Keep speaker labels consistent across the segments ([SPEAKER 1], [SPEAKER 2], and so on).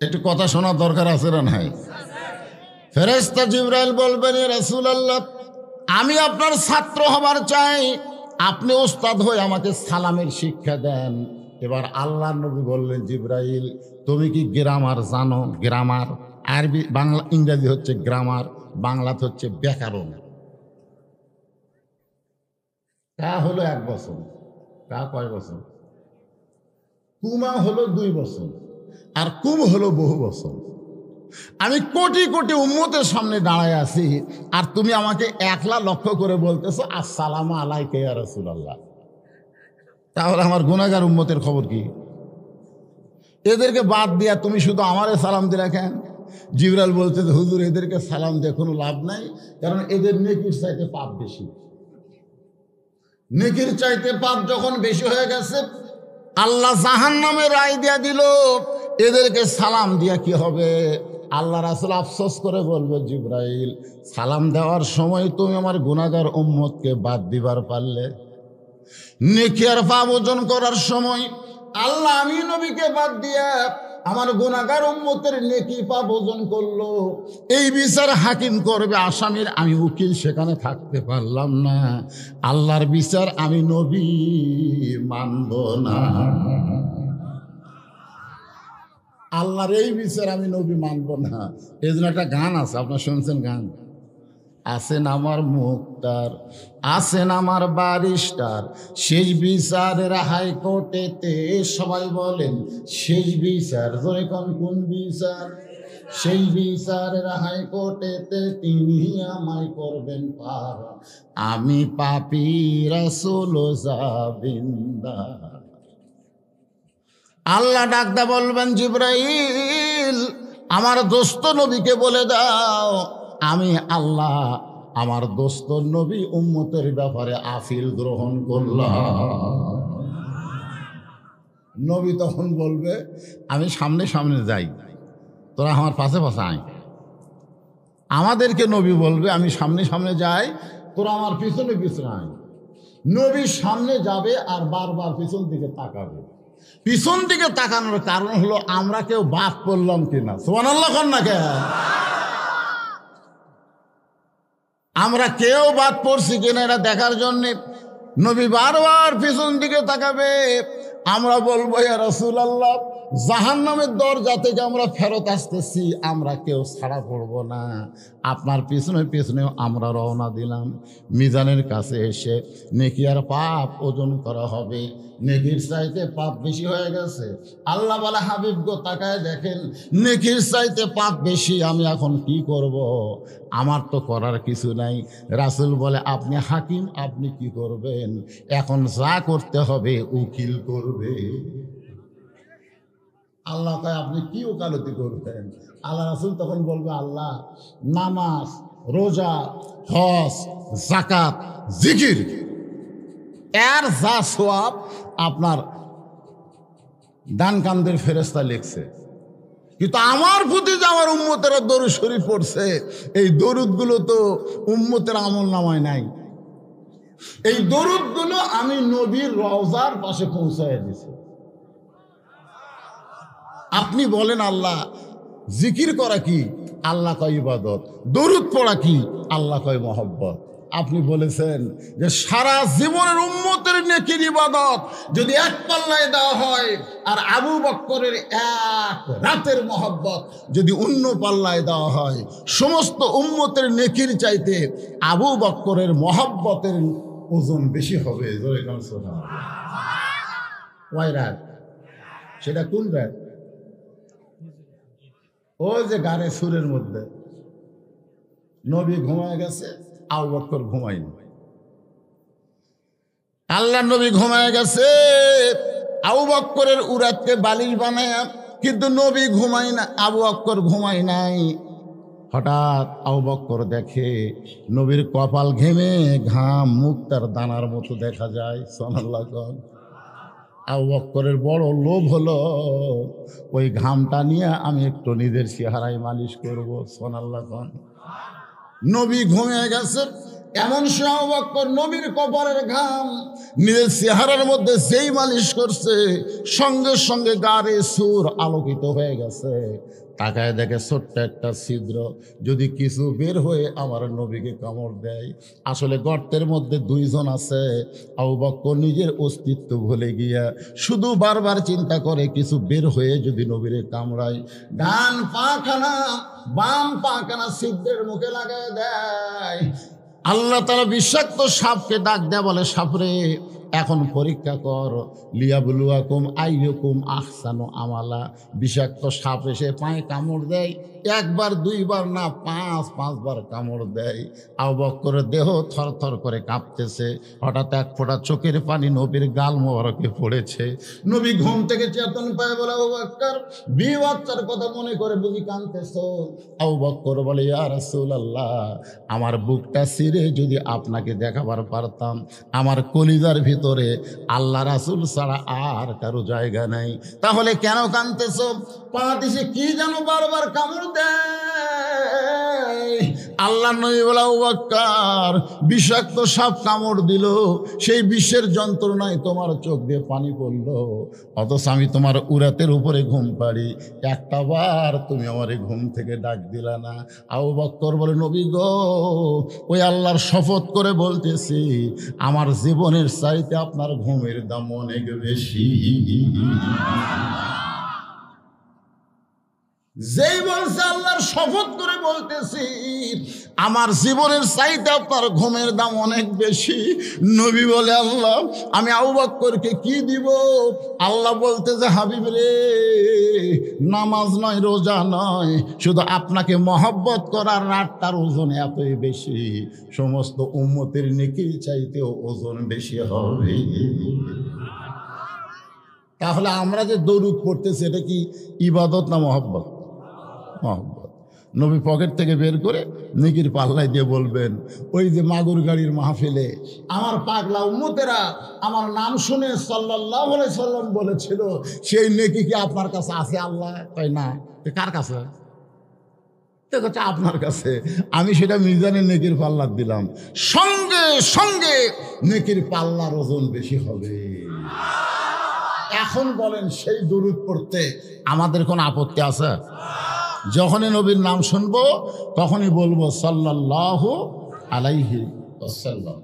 [SPEAKER 1] একটু কথা শোনার দরকার আছে না নাই? ফেরেশতা জিবরাইল বলবেন, ইয়া রাসূলুল্লাহ, আমি আপনার ছাত্র হবার চাই, আপনি ওস্তাদ হয়ে আমাকে সালামের শিক্ষা দেন। এবার আল্লাহর নবী বললেন, জিবরাইল তুমি কি গ্রামার জানো? গ্রামার আরবি, বাংলা, ইংরেজি হচ্ছে গ্রামার, বাংলাতে হচ্ছে ব্যাকরণ। তা হলো 1 বছর, তা কয় বছর? কুমা হলো 2 বছর, আর কুম হলো বহু বছর। আমি কোটি কোটি উম্মতের সামনে দাঁড়ায় আছি, আর তুমি আমাকে একলা লক্ষ্য করে বলতেছো আসসালামু আলাইকা ইয়া রাসূলুল্লাহ। তাহলে আমার গুনাহগার উম্মতের খবর কি? এদেরকে বাদ দিয়া তুমি শুধু আমারে সালাম দিলা কেন? জিবরাইল বলতে, হুজুর এদেরকে সালাম দিয়ে কোনো লাভ নাই, কারণ এদের নেকির চাইতে পাপ বেশি। নেকির চাইতে পাপ যখন বেশি হয়ে গেছে, আল্লাহ জাহান্নামের রায় দিয়া দিল। এদেরকে সালাম দিয়া কি হবে? আল্লাহ রাসূল আফসোস করে বলবে, জিবরাইল সালাম দেওয়ার সময় তুমি আমার গুনাহগার উম্মতকে বাদ দিবার পারলে, নেকি আর পাপ ওজন করার সময় আল্লাহ আমি নবীকে বাদ দিয়া আমার গুনাহগার উম্মতের নেকি পাপ ওজন করলো। এই বিচার হাকিম করবে আসামির, আমি উকিল সেখানে থাকতে পারলাম না। আল্লাহর বিচার আমি নবী মানব না। আল্লাহর এই বিচার আমি নবী মানব না। এই জন্য একটা গান আছে, আপনার শুনছেন গান? আছেন আমার মুক্তার, আছেন আমার বারিস্টার, শেষ বিচারের হাইকোর্টেতে। সবাই বলেন শেষ বিচার, জোরে কোন বিচার? সেই বিচারের হাইকোর্টেতে তিনি আমায় করবেন পার, আমি পাপী রাসূল জাবিন্দা। আল্লাহ ডাকদা বলবেন, জিবরাইল আমার দোস্ত নবীকে বলে দাও, আমি আল্লাহ আমার দোস্ত নবী উম্মতের ব্যাপারে আফিল গ্রহণ করলাম। নবী তখন বলবে, আমি সামনে সামনে যাই, তোরা আমার পাশে পাশে আয়। আমাদেরকে নবী বলবে, আমি সামনে সামনে যাই, তোরা আমার পিছনে পিছনে আয়। নবী সামনে যাবে আর বারবার পিছন দিকে তাকাবে। পিছন দিকে তাকানোর কারণ হলো আমরা কেউ বাদ পড়লাম কিনা। সুবহানাল্লাহ কোন না কে? আমরা কেউ বাদ পড়ছি কিনা এটা দেখার জন্যে নবী বারবার পিছন দিকে তাকাবে। আমরা বলবো, ইয়া রাসূলুল্লাহ জাহান্নামের দরজা থেকে আমরা ফেরত আসতেছি, আমরা কেউ ছাড়া পড়বো না। আপনার পিছনে পিছনেও আমরা রওনা দিলাম। মিজানের কাছে এসে নেকি আর পাপ ওজন করা হবে। নেকির চাইতে পাপ বেশি হয়ে গেছে। আল্লাহ বলে, হাবিব গো তাকায় দেখেন, নেকির চাইতে পাপ বেশি, আমি এখন কি করব? আমার তো করার কিছু নাই। রাসূল বলে, আপনি হাকিম, আপনি কি করবেন? এখন যা করতে হবে উকিল করবে। আল্লাহ কয়, আপনি কি ওকালতি করবেন? আল্লাহ রাসূল তখন বলবে, আল্লাহ নামাজ, রোজা, হজ, যাকাত, জিকির এর যা সওয়াব আপনার দানকান্দের ফেরেশতা লিখছে, কিন্তু আমার প্রতি যে আমার উম্মতেরা দরুদ শরীফ পড়ছে, এই দরুদগুলো তো উম্মতের আমল নামায় নাই। এই দরুদগুলো আমি নবীর রওজার পাশে পৌঁছায় দিছি। আপনি বলেন আল্লাহ জিকির করা কি? আল্লাহ কয় ইবাদত। দরুদ পড়া কি? আল্লাহ কয় মহব্বত। আপনি বলেছেন যে সারা জীবনের উম্মতের নেকির ইবাদত যদি এক পাল্লায় দেওয়া হয়, আর আবু বকরের এক রাতের মহব্বত যদি অন্য পাল্লায় দেওয়া হয়, সমস্ত উম্মতের নেকির চাইতে আবু বকরের মহব্বতের ওজন বেশি হবে। কয় রাত? সেটা কোন রাত? ওই যে গারে সুরের মধ্যে নবী ঘুমায় গেছে, আবু বকর ঘুমায়নি। আল্লাহ নবী ঘুমায় গেছে, আবু বকরের উরাতকে বালিশ বানায়, কিন্তু নবী ঘুমায় না, আবু বকর ঘুমায় নাই। হঠাৎ আবু বকর দেখে নবীর কপাল ঘেমে ঘাম মুক্তার দানার মতো দেখা যায়। সুবহানাল্লাহ। আবু বকরের বড় লোভ হলো, ওই ঘামটা নিয়ে আমি একটু নিজের চেহারায় মালিশ করবো। সুবহানাল্লাহ। নবী ঘুমিয়ে গেছে, এমন সময় আবু বকর নবীর কপালের ঘাম নিজের চেহারার মধ্যে যেই মালিশ করছে, সঙ্গে সঙ্গে গাড়ে সুর আলোকিত হয়ে গেছে। তাকায় দেখে ছোট্ট একটা ছিদ্র, যদি কিছু বের হয়ে আমার নবীকে কামড় দেয়। আসলে গর্তের মধ্যে দুইজন আছে। আবু বকর নিজের অস্তিত্ব ভুলে গিয়া শুধু বারবার চিন্তা করে কিছু বের হয়ে যদি নবীরে কামড়ায়। ডান পাখানা বাম পাখানা ছিদ্রের মুখে লাগায় দেয়। আল্লাহ তাআলা বিষাক্ত সাপকে ডাক দেয়া বলে, সাপরে এখন পরীক্ষা কর, লিয়াবলুয়াকুম আইয়ুকুম আহসানু আমালা। বিষাক্ত সাপ এসে পায়ে কামড় দেয়, একবার দুইবার না, পাঁচবার কামড় দেয়। আবু বকরের দেহ থরথর করে কাঁপতেছে। হঠাৎ এক ফোঁটা চোখের পানি নবীর গাল মোবারকে পড়েছে। নবী ঘুম থেকে চেতন পায়, বলে আবু বকর, বিয়ে বাচ্চার কথা মনে করে বুঝি কাঁদতেছো? আবু বকর বলে, ইয়া রাসূলুল্লাহ, আমার বুকটা ছিঁড়ে যদি আপনাকে দেখাবার পারতাম। আমার কলিজার ভিতরে আল্লাহ রাসূল ছাড়া আর কারো জায়গা নাই। তাহলে কেন কাঁদতেছো? পা দিছে কি যেন বারবার কামড় দেয়। আল্লাহ নবী বলে, আবু বকর, বিষাক্ত সাপ কামড় দিল, সেই বিষের যন্ত্রণায় তোমার চোখ দিয়ে পানি পড়লো, অথচ আমি তোমার উরাতের উপরে ঘুম পাড়ি, একটা বার তুমি আমার ঘুম থেকে ডাক দিলা না। আবু বকর বলে, নবী গো, ওই আল্লাহর শপথ করে বলতেছি, আমার জীবনের চাইতে আপনার ঘুমের দাম অনেক বেশি। যেই বলছে আল্লাহর শপথ করে বলতেছি, আমার জীবনের চাইতে আপনার ঘুমের দাম অনেক বেশি। নবী বলে, আল্লাহ, আমি আবু বকরকে কি দিব? আল্লাহ বলতেছে, হাবিব রে, নামাজ নয়, রোজা নয়, শুধু আপনাকে মহব্বত করার রাতটার ওজন এতই বেশি, সমস্ত উম্মতের নেকির চাইতেও ওজন বেশি হবে। তাহলে আমরা যে দরুদ পড়তেছি, এটা কি ইবাদত না মহব্বত? মহব্বত। নবী পকেট থেকে বের করে নেকির পাল্লায় দিয়ে বলবেন, ওই যে মাগুর গাড়ির মাহফিলে আমার পাগলা উম্মতেরা আমার নাম শুনে সাল্লাল্লাহু আলাইহি সাল্লাম বলেছিল, সেই নেকি কি আপনার কাছে আছে? আল্লাহ কয় না। কার কাছে? আপনার কাছে। আমি সেটা মিজানের নেকির পাল্লা দিলাম, সঙ্গে সঙ্গে নেকির পাল্লার ওজন বেশি হবে। এখন বলেন, সেই দুরূদ পড়তে আমাদের কোনো আপত্তি আছে? যখনই নবীর নাম শুনবো তখনই বলবো সাল্লাল্লাহু আলাইহি ওয়াসাল্লাম।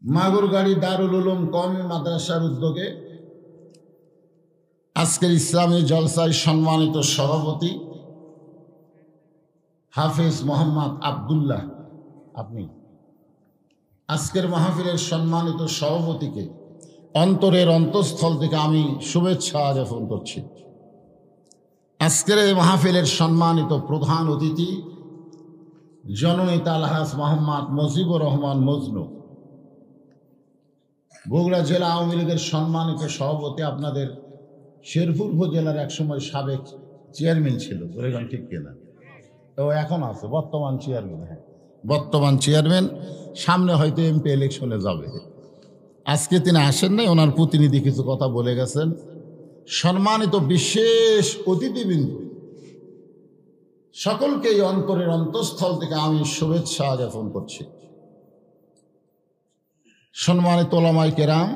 [SPEAKER 1] মাগুরগাড়ি দারুল উলুম কওমি মাদ্রাসার উদ্যোগে আজকের ইসলামী জলসায় সম্মানিত সভাপতি হাফেজ মোহাম্মদ আব্দুল্লাহ, আপনি আজকের মাহফিলের সম্মানিত সভাপতিকে অন্তরের অন্তঃস্থল থেকে আমি শুভেচ্ছা জ্ঞাপন করছি। আজকের এই মাহফিলের সম্মানিত প্রধান অতিথি জননেতা আলহাজ মোহাম্মদ মুজিবুর রহমান মজনু, বগুড়া জেলা আওয়ামী লীগের সম্মানিত সভাপতি, আপনাদের শেরপুর উপজেলার একসময় সাবেক চেয়ারম্যান ছিল, বলেন ঠিক কিনা? তো এখন আছে বর্তমান চেয়ারম্যান। হ্যাঁ, বর্তমান চেয়ারম্যান, সামনে হয়তো এমপি ইলেকশনে যাবে। আজকে তিনি আসেন নাই, ওনার প্রতিনিধি কিছু কথা বলে গেছেন। সম্মানিত বিশেষ অতিথিবৃন্দ, সকলকে এই অন্তরের অন্তঃস্থল থেকে আমি শুভেচ্ছা জ্ঞাপন করছি। সম্মানিত ওলামায়ে কেরাম,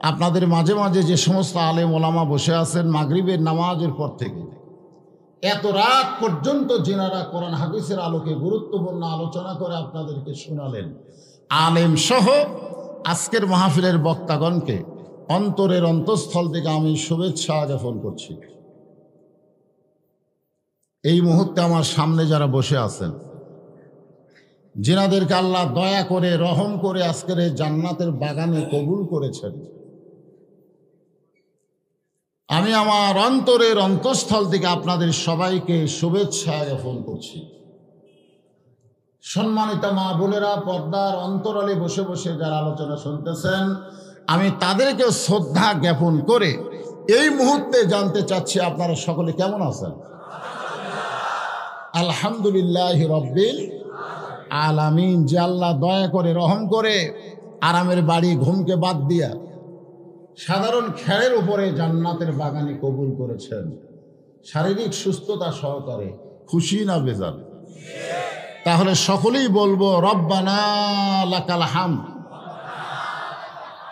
[SPEAKER 1] আপনাদের মাঝে মাঝে যে সমস্ত আলেম ওলামা বসে আছেন, মাগরিবের নামাজের পর থেকে এত রাত পর্যন্ত যিনারা কোরআন হাদিসের আলোকে গুরুত্বপূর্ণ আলোচনা করে আপনাদেরকে শোনালেন, আলেম সহ আজকের মাহফিলের বক্তাগণকে অন্তরের অন্তঃস্থল থেকে আমি শুভেচ্ছা জ্ঞাপন করছি। এই মুহূর্তে আমার সামনে যারা বসে আছেন, যিনাদেরকে আল্লাহ দয়া করে রহম করে আজকের এই জান্নাতের বাগানে কবুল করেছেন, আমি আমার অন্তরের অন্তঃস্থল থেকে আপনাদের সবাইকে শুভেচ্ছা জ্ঞাপন করছি। সম্মানিত মা বোনেরা, পর্দার অন্তরালে বসে বসে যারা আলোচনা শুনতেছেন, আমি তাদেরকে শ্রদ্ধা জ্ঞাপন করে এই মুহূর্তে জানতে চাচ্ছি, আপনারা সকলে কেমন আছেন? আলহামদুলিল্লাহ রব্বিল আলামিন। যে আল্লাহ দয়া করে রহম করে আরামের বাড়ি ঘুমকে বাদ দিয়া সাধারণ খেরের উপরে জান্নাতের বাগানে কবুল করেছেন, শারীরিক সুস্থতা সহকারে, খুশি না বেজার? তাহলে সকলেই বলবো রব্বানা লাকাল হামদ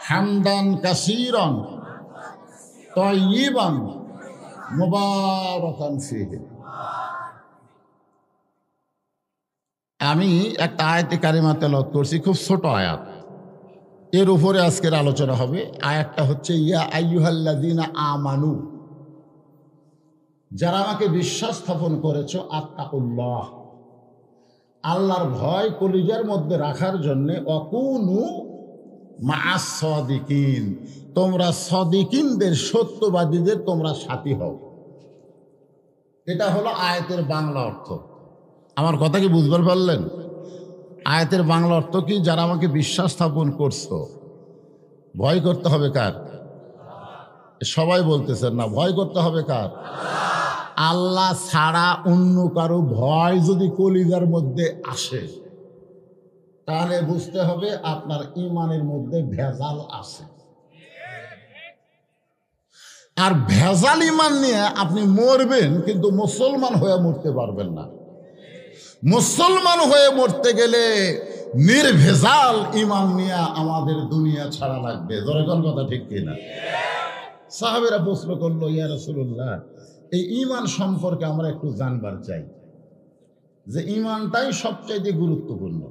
[SPEAKER 1] হামদান কাসীরান তাইয়িবান মুবারাকান ফীহি। আমি একটা আয়াতে কারিমা তেলাওয়াত করছি, খুব ছোট আয়াত, এর উপরে আজকের আলোচনা হবে। আয়াতটা হচ্ছে ইয়া আইয়ুহাল্লাযীনা আমানু, যারা আমাকে বিশ্বাস স্থাপন করেছো, আত্তাকুল্লাহ, আল্লাহর ভয় কলিজার মধ্যে রাখার জন্যে, অকুনু মা'আস সাদিকিন, তোমরা সাদিকিনদের, সত্যবাদীদের তোমরা সাথী হও। এটা হলো আয়াতের বাংলা অর্থ। আমার কথা কি বুঝবার পারলেন? আয়াতের বাংলা অর্থ কি? যারা আমাকে বিশ্বাস স্থাপন করছো, ভয় করতে হবে কার? সবাই বলতেছেন না, ভয় করতে হবে কার? আল্লাহ ছাড়া অন্য কারো ভয় যদি কলিজার মধ্যে আসে, তাহলে বুঝতে হবে আপনার ঈমানের মধ্যে ভেজাল আছে। আর ভেজাল ঈমান নিয়ে আপনি মরবেন, কিন্তু মুসলমান হয়ে মরতে পারবেন না। মুসলমান হয়ে মরতে গেলে নির্ভেজাল ঈমান নিয়ে আমাদের দুনিয়া ছাড়া লাগবে। জোরের কথা ঠিক কিনা? সাহাবেরা প্রশ্ন করলো, ইয়া রাসূলুল্লাহ, এই ঈমান সম্পর্কে আমরা একটু জানবার চাই, যে ঈমানটাই সবচাইতে গুরুত্বপূর্ণ।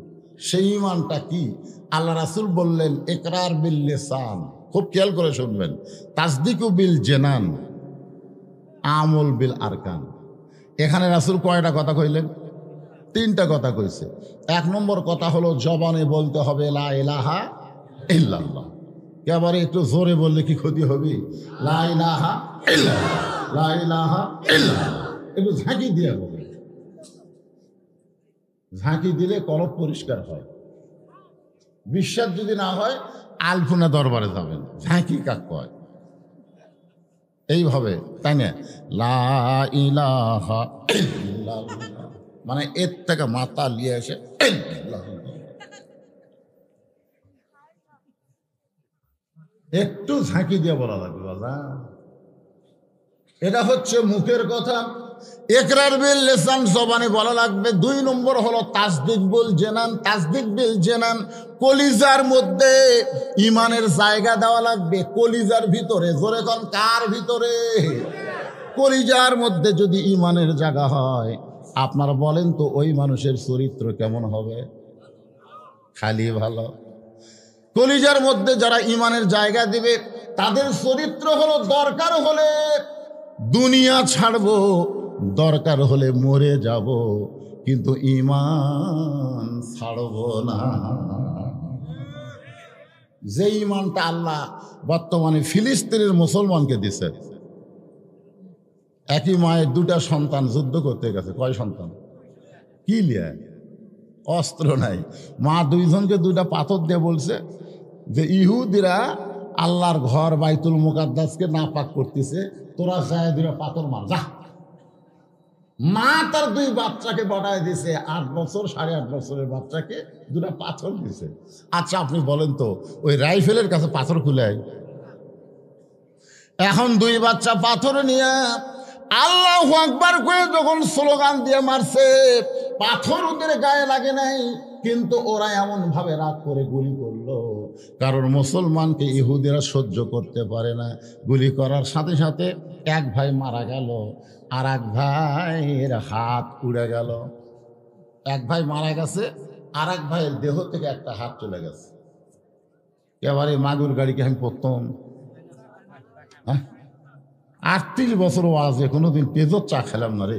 [SPEAKER 1] সেই ঈমানটা কি? আল্লাহ রাসূল বললেন, ইকরার বিল লিসান, খুব খেয়াল করে শুনবেন, তাসদিকু বিল জানান, আমল বিল আরকান। এখানে রাসূল কয়টা কথা কইলেন? তিনটা কথা কইছে। এক নম্বর কথা হলো জবানে বলতে হবে লা ইলাহা ইল্লাল্লাহ। এবারে একটু জোরে বললে কি ক্ষতি হবে? লা ইলাহা ইল্লাল্লাহ, লা ইলাহা ইল্লাল্লাহ। একটু ঝাঁকি দিয়ে বলে, ঝাঁকি দিলে কলব পরিষ্কার হয়। বিশ্বাস যদি না হয় আলফুনা দরবারে যাবেন, ঝাঁকি কাক কয় এইভাবে, তাই না? লা ইলাহা ইল্লাল্লাহ মানে এর থেকে মাথা নিয়ে এসে একটু ঝাঁকি দিয়ে বলা লাগবে। বাবা, এটা হচ্ছে মুখের কথা। ইকরার বিল লিসান, জবানে বলা লাগবে। দুই নম্বর হলো তাসদিক বিল জানান, তাসদিক বিল জানান, কলিজার মধ্যে ঈমানের জায়গা দেওয়া লাগবে। কলিজার ভিতরে, জোরে কোন কার ভিতরে? কলিজার মধ্যে যদি ঈমানের জায়গা হয়, আপনারা বলেন তো ওই মানুষের চরিত্র কেমন হবে? খালি ভালো। কলিজার মধ্যে যারা ঈমানের জায়গা দিবে, তাদের চরিত্র হলো দরকার হলে দুনিয়া ছাড়বো, দরকার হলে মরে যাব, কিন্তু ঈমান ছাড়বো না। যে ঈমানটা আল্লাহ বর্তমানে ফিলিস্তিনের মুসলমানকে দিছে। একই মায়ের দুটা সন্তান যুদ্ধ করতে গেছে। কয় সন্তান? কি লিয়া? অস্ত্র নাই। মা দুইজনকে দুইটা পাথর দিয়ে বলছে যে ইহুদিরা আল্লাহর ঘর বাইতুল মুকাদ্দাসকে নাপাক করতেছে, তোরা যায় দুইটা পাথর মার যা। মা তার দুই বাচ্চাকে পাঠায় দিছে, 8 বছর 8.5 বছরের বাচ্চাকে দুটা পাথর দিছে। আচ্ছা আপনি বলেন তো, ওই রাইফেলের কাছে পাথর খুলে, এখন দুই বাচ্চা পাথর নিয়ে আল্লাহু আকবার করে যখন স্লোগান দিয়ে মারছে, পাথর ওদের গায়ে লাগে নাই, কিন্তু ওরা এমন ভাবে রাগ করে গুলি করলো, কারণ মুসলমানকে ইহুদিরা সহ্য করতে পারে না। গুলি করার সাথে সাথে এক ভাই মারা গেল, আর এক ভাইয়ের হাত উড়ে গেল। এক ভাই মারা গেছে, আর এক ভাইয়ের দেহ থেকে একটা হাত চলে গেছে। এবারে মাগুর গাড়িকে আমি প্রথম 38 বছর ওয়াজে কোনোদিন পেজর চা খেলাম না রে।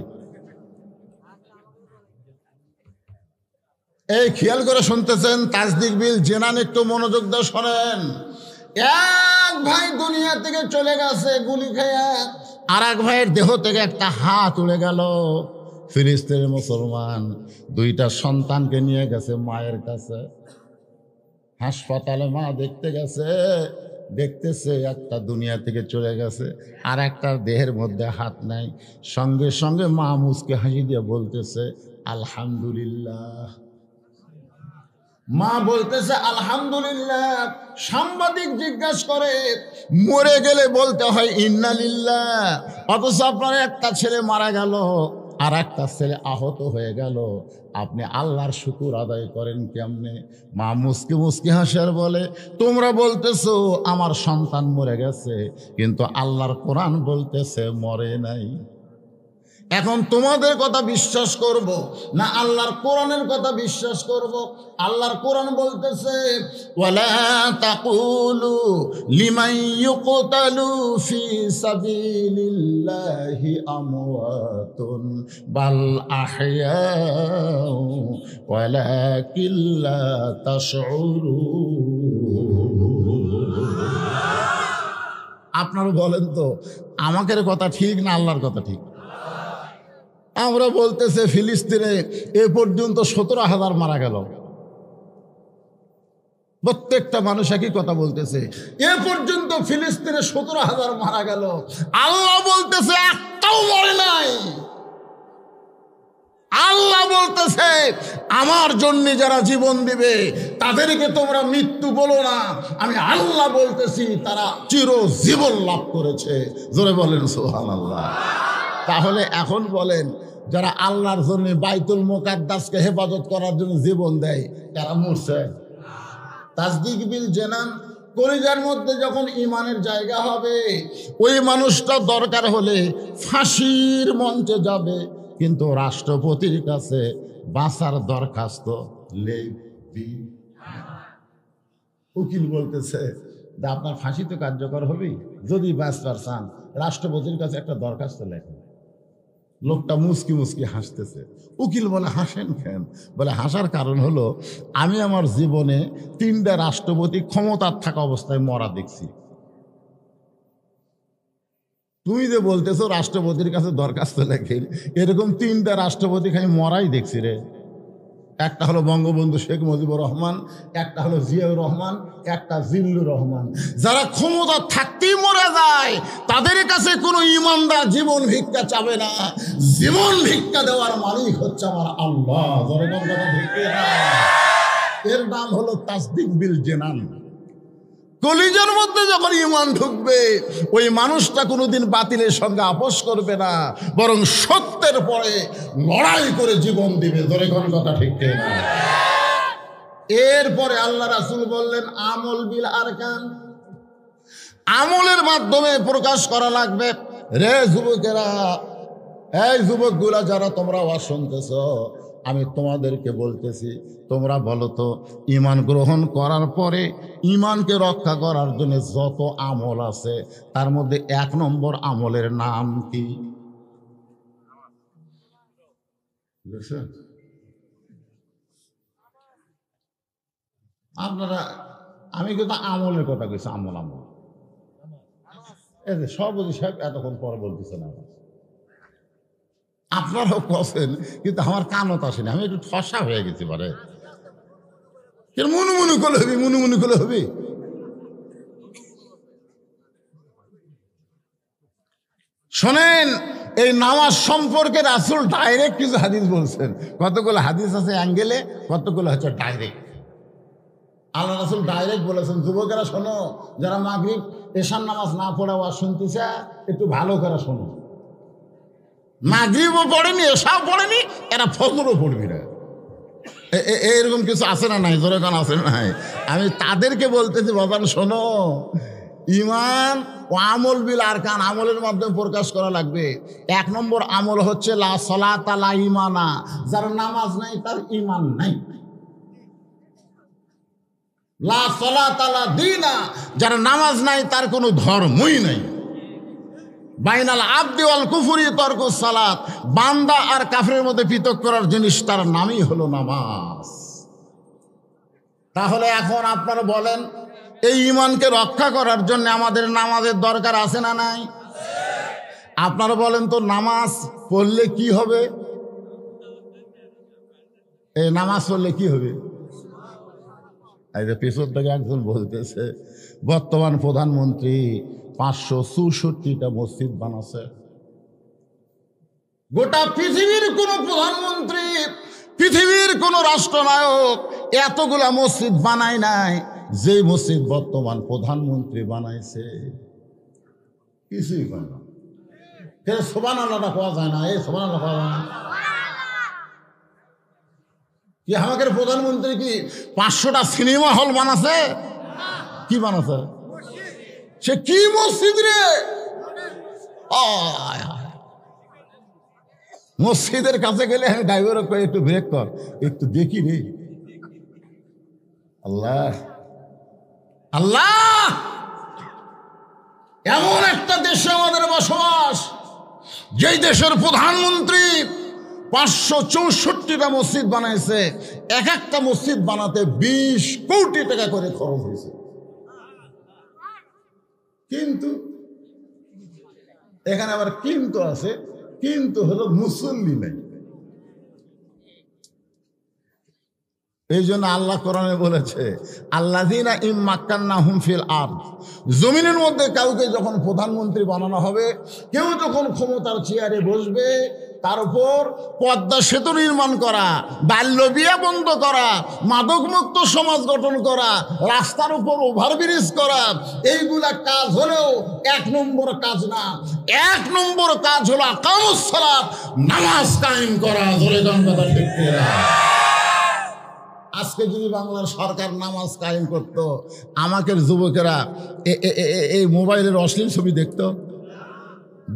[SPEAKER 1] এই খেয়াল করে শুনতেছেন, তাসদিক বিল জানান, একটু মনোযোগ দিয়ে শোনেন। এক ভাই দুনিয়া থেকে চলে গেছে গুলি খেয়ে, আর এক ভাইয়ের দেহ থেকে একটা হাত উড়ে গেল। ফিলিস্তিনের মুসলমান দুইটা সন্তানকে নিয়ে গেছে মায়ের কাছে। হাসপাতালে মা দেখতে গেছে, দেখতেছে একটা দুনিয়া থেকে চলে গেছে, আর একটা দেহের মধ্যে হাত নাই। সঙ্গে সঙ্গে মা মুচকে হাসি দিয়ে বলতেছে আলহামদুলিল্লাহ। মা বলতেছে আলহামদুলিল্লাহ। সাংবাদিক জিজ্ঞাসা করে, মরে গেলে বলতে হয় ইন্না লিল্লাহ, অথচ আপনার একটা ছেলে মারা গেল, আর একটা ছেলে আহত হয়ে গেল, আপনি আল্লাহর শুকুর আদায় করেন কেমনে? মা মুস্কি মুস্কি হাসার বলে, তোমরা বলতেছো আমার সন্তান মরে গেছে, কিন্তু আল্লাহর কোরআন বলতেছে মরে নাই। এখন তোমাদের কথা বিশ্বাস করব না আল্লাহর কোরআনের কথা বিশ্বাস করব? আল্লাহর কোরআন বলতেছে, ওয়ালা তাকুলু লিমান ইউকতালু ফি সাবিলিল্লাহি আমওয়াতুন বাল আহইয়াউ ওয়ালাকিন লা তাশউরুন। আপনারা বলেন তো, আমাদের কথা ঠিক না আল্লাহর কথা ঠিক? আমরা বলতেছে ফিলিস্তিনে এ পর্যন্ত 17,000 মারা গেল। প্রত্যেকটা মানুষ একই কথা বলতেছে, এ পর্যন্ত ফিলিস্তিনে 17,000 মারা গেল। আল্লাহ বলতেছে একটাও মরে নাই। আল্লাহ বলতেছে আমার জন্য যারা জীবন দিবে তাদেরকে তোমরা মৃত্যু বলো না, আমি আল্লাহ বলতেছি তারা চিরজীবন লাভ করেছে। জোরে বলেন সুবহানাল্লাহ। তাহলে এখন বলেন, যারা আল্লাহর জন্য বাইতুল মুকাদ্দাসকে হেফাজত করার জন্য জীবন দেয় তারা মরছে? তাসদিক বিল জানান, কলিজার মধ্যে যখন ইমানের জায়গা হবে, ওই মানুষটা দরকার হলে ফাঁসির মঞ্চে যাবে, কিন্তু রাষ্ট্রপতির কাছে বাঁচার দরখাস্ত লিখবি। উকিল বলতেছে আপনার ফাঁসি তো কার্যকর হবে, যদি বাঁচবার চান রাষ্ট্রপতির কাছে একটা দরখাস্ত লেখেন। লোকটা মুস্কি মুস্কি হাসতেছে। উকিল বলে, হাসেন কেন? বলে, হাসার কারণ হলো আমি আমার জীবনে 3টা রাষ্ট্রপতি ক্ষমতার থাকা অবস্থায় মরা দেখছি। তুমি যে বলতেছো রাষ্ট্রপতির কাছে দরখাস্ত লেখেন, এরকম 3টা রাষ্ট্রপতি খালি মরাই দেখছি রে। একটা হলো বঙ্গবন্ধু শেখ মুজিবুর রহমান, একটা হলো জিয়াউর রহমান, একটা জিল্লুর রহমান। যারা ক্ষমতা থাকতেই মরে যায় তাদের কাছে কোনো ইমানদার জীবন ভিক্ষা চাবে না। জীবন ভিক্ষা দেওয়ার মালিক হচ্ছে আমার আল্লাহ। এর নাম হলো তাসদিক বিল জানান। কলিজার মধ্যে যখন ঈমান ঢুকবে, ওই মানুষটা কোনোদিন বাতিলের সঙ্গে আপোষ করবে না, বরং সত্যের পরে লড়াই করে জীবন দিবে। ধরে কোন কথা ঠিক না? এরপরে আল্লাহ রাসূল বললেন, আমল বিল আরকান, আমলের মাধ্যমে প্রকাশ করা লাগবে। রে যুবকেরা, এই যুবকগুলা যারা তোমরা ওয়াজ শুনতেছ, আমি তোমাদেরকে বলতেছি, তোমরা বলো তো, ঈমান গ্রহণ করার পরে ঈমানকে রক্ষা করার জন্য যত আমল আছে তার মধ্যে 1 নম্বর আমলের নাম কি? আপনারা, আমি কিন্তু আমলের কথা কইছি, আমল আমল। এই যে সভাপতি সাহেব এতক্ষণ পর বলতেছে না, আপনারাও কছেন, কিন্তু আমার কানত আসেনি, আমি একটু ঠসা হয়ে গেছি। পারে মনু মনু করলে হবি, মনু মনু করলে হবি। শোনেন, এই নামাজ সম্পর্কে রাসূল ডাইরেক্ট কিছু হাদিস বলছেন। কতগুলো হাদিস আছে অ্যাঙ্গেলে, কতগুলো হচ্ছে ডাইরেক্ট। আল্লাহ রাসূল ডাইরেক্ট বলেছেন, যুবকেরা শোনো, যারা মাগরিব এশার নামাজ না পড়ে ওয়াজ শুনতেছে, একটু ভালো করে শোনো। মাগরিবও পড়েনি, এশাও পড়েনি, এরা ফজরও পড়বি না। এরকম কিছু আছে না নাই? জোরে কান আছে না নাই? আমি তাদেরকে বলতেছি, বাবান শোনো, ঈমান ও আমল বিল আরকান, আমলের মাধ্যমে প্রকাশ করা লাগবে। 1 নম্বর আমল হচ্ছে লা সালাতা লা ঈমানা, যার নামাজ নাই তার ঈমান নাই। লা সালাতা লা দীনা, যার নামাজ নাই তার কোনো ধর্মই নাই। বাইনাল আবদি ওয়াল কুফরি তরকুস সালাত, বান্দা আর কাফেরের মধ্যে পৃথক করার জিনিস তার নামই হলো নামাজ। তাহলে এখন আপনারা বলেন, এই ঈমানকে রক্ষা করার জন্য আমাদের নামাজের দরকার আছে না নাই? আপনারা বলেন তো, নামাজ পড়লে কি হবে? এই নামাজ পড়লে কি হবে? এই যে পেছন থেকে একজন বলতেছে, বর্তমান প্রধানমন্ত্রী 564টা মসজিদ বানাচ্ছে। গোটা পৃথিবীর কোন প্রধানমন্ত্রী, পৃথিবীর কোন রাষ্ট্রনায়ক এতগুলা মসজিদ বানায় নাই যে মসজিদ বর্তমান প্রধানমন্ত্রী বানাইছে। কিছুই হয় না। সুবহানাল্লাহটা পাওয়া যায় না, এই সুবহানাল্লাহ পাওয়া যায় না। কি আমাদের প্রধানমন্ত্রী কি 500টা সিনেমা হল বানাছে? কি বানাছে? সে কি মসজিদ রে? মসজিদের কাছে গেলে আমি ড্রাইভার করে একটু ব্রেক কর, একটু দেখি রে। আল্লাহ আল্লাহ, এমন একটা দেশে আমাদের বসবাস, যেই দেশের প্রধানমন্ত্রী 564টা মসজিদ বানাইছে। এক একটা মসজিদ বানাতে 20 কোটি টাকা করে খরচ হয়েছে। কিন্তু এখানে আবার কিন্তু আছে, কিন্তু হলো মুসল্লি নাই। এই জন্য আল্লাহ কোরআনে বলেছে, আল্লাযীনা ইম্মাক্কান্নাহুম ফিল আরদ, জমিনের মধ্যে কাউকে যখন প্রধানমন্ত্রী বানানো হবে, কেউ যখন ক্ষমতার চেয়ারে বসবে, তার উপর পদ্মা সেতু নির্মাণ করা, বাল্য বিয়ে বন্ধ করা, মাদকমুক্ত সমাজ গঠন করা, রাস্তার উপর ওভারব্রিজ করা, এইগুলা কাজ হলেও 1 নম্বর কাজ না। 1 নম্বর কাজ হলো আকামুস সালাত, নামাজ কায়েম করা। জোরে গান কথা ঠিক করে। আজকে যদি বাংলার সরকার নামাজ কায়েম করতো, আমাদের যুবকেরা এই মোবাইলের অশ্লীল ছবি দেখতো,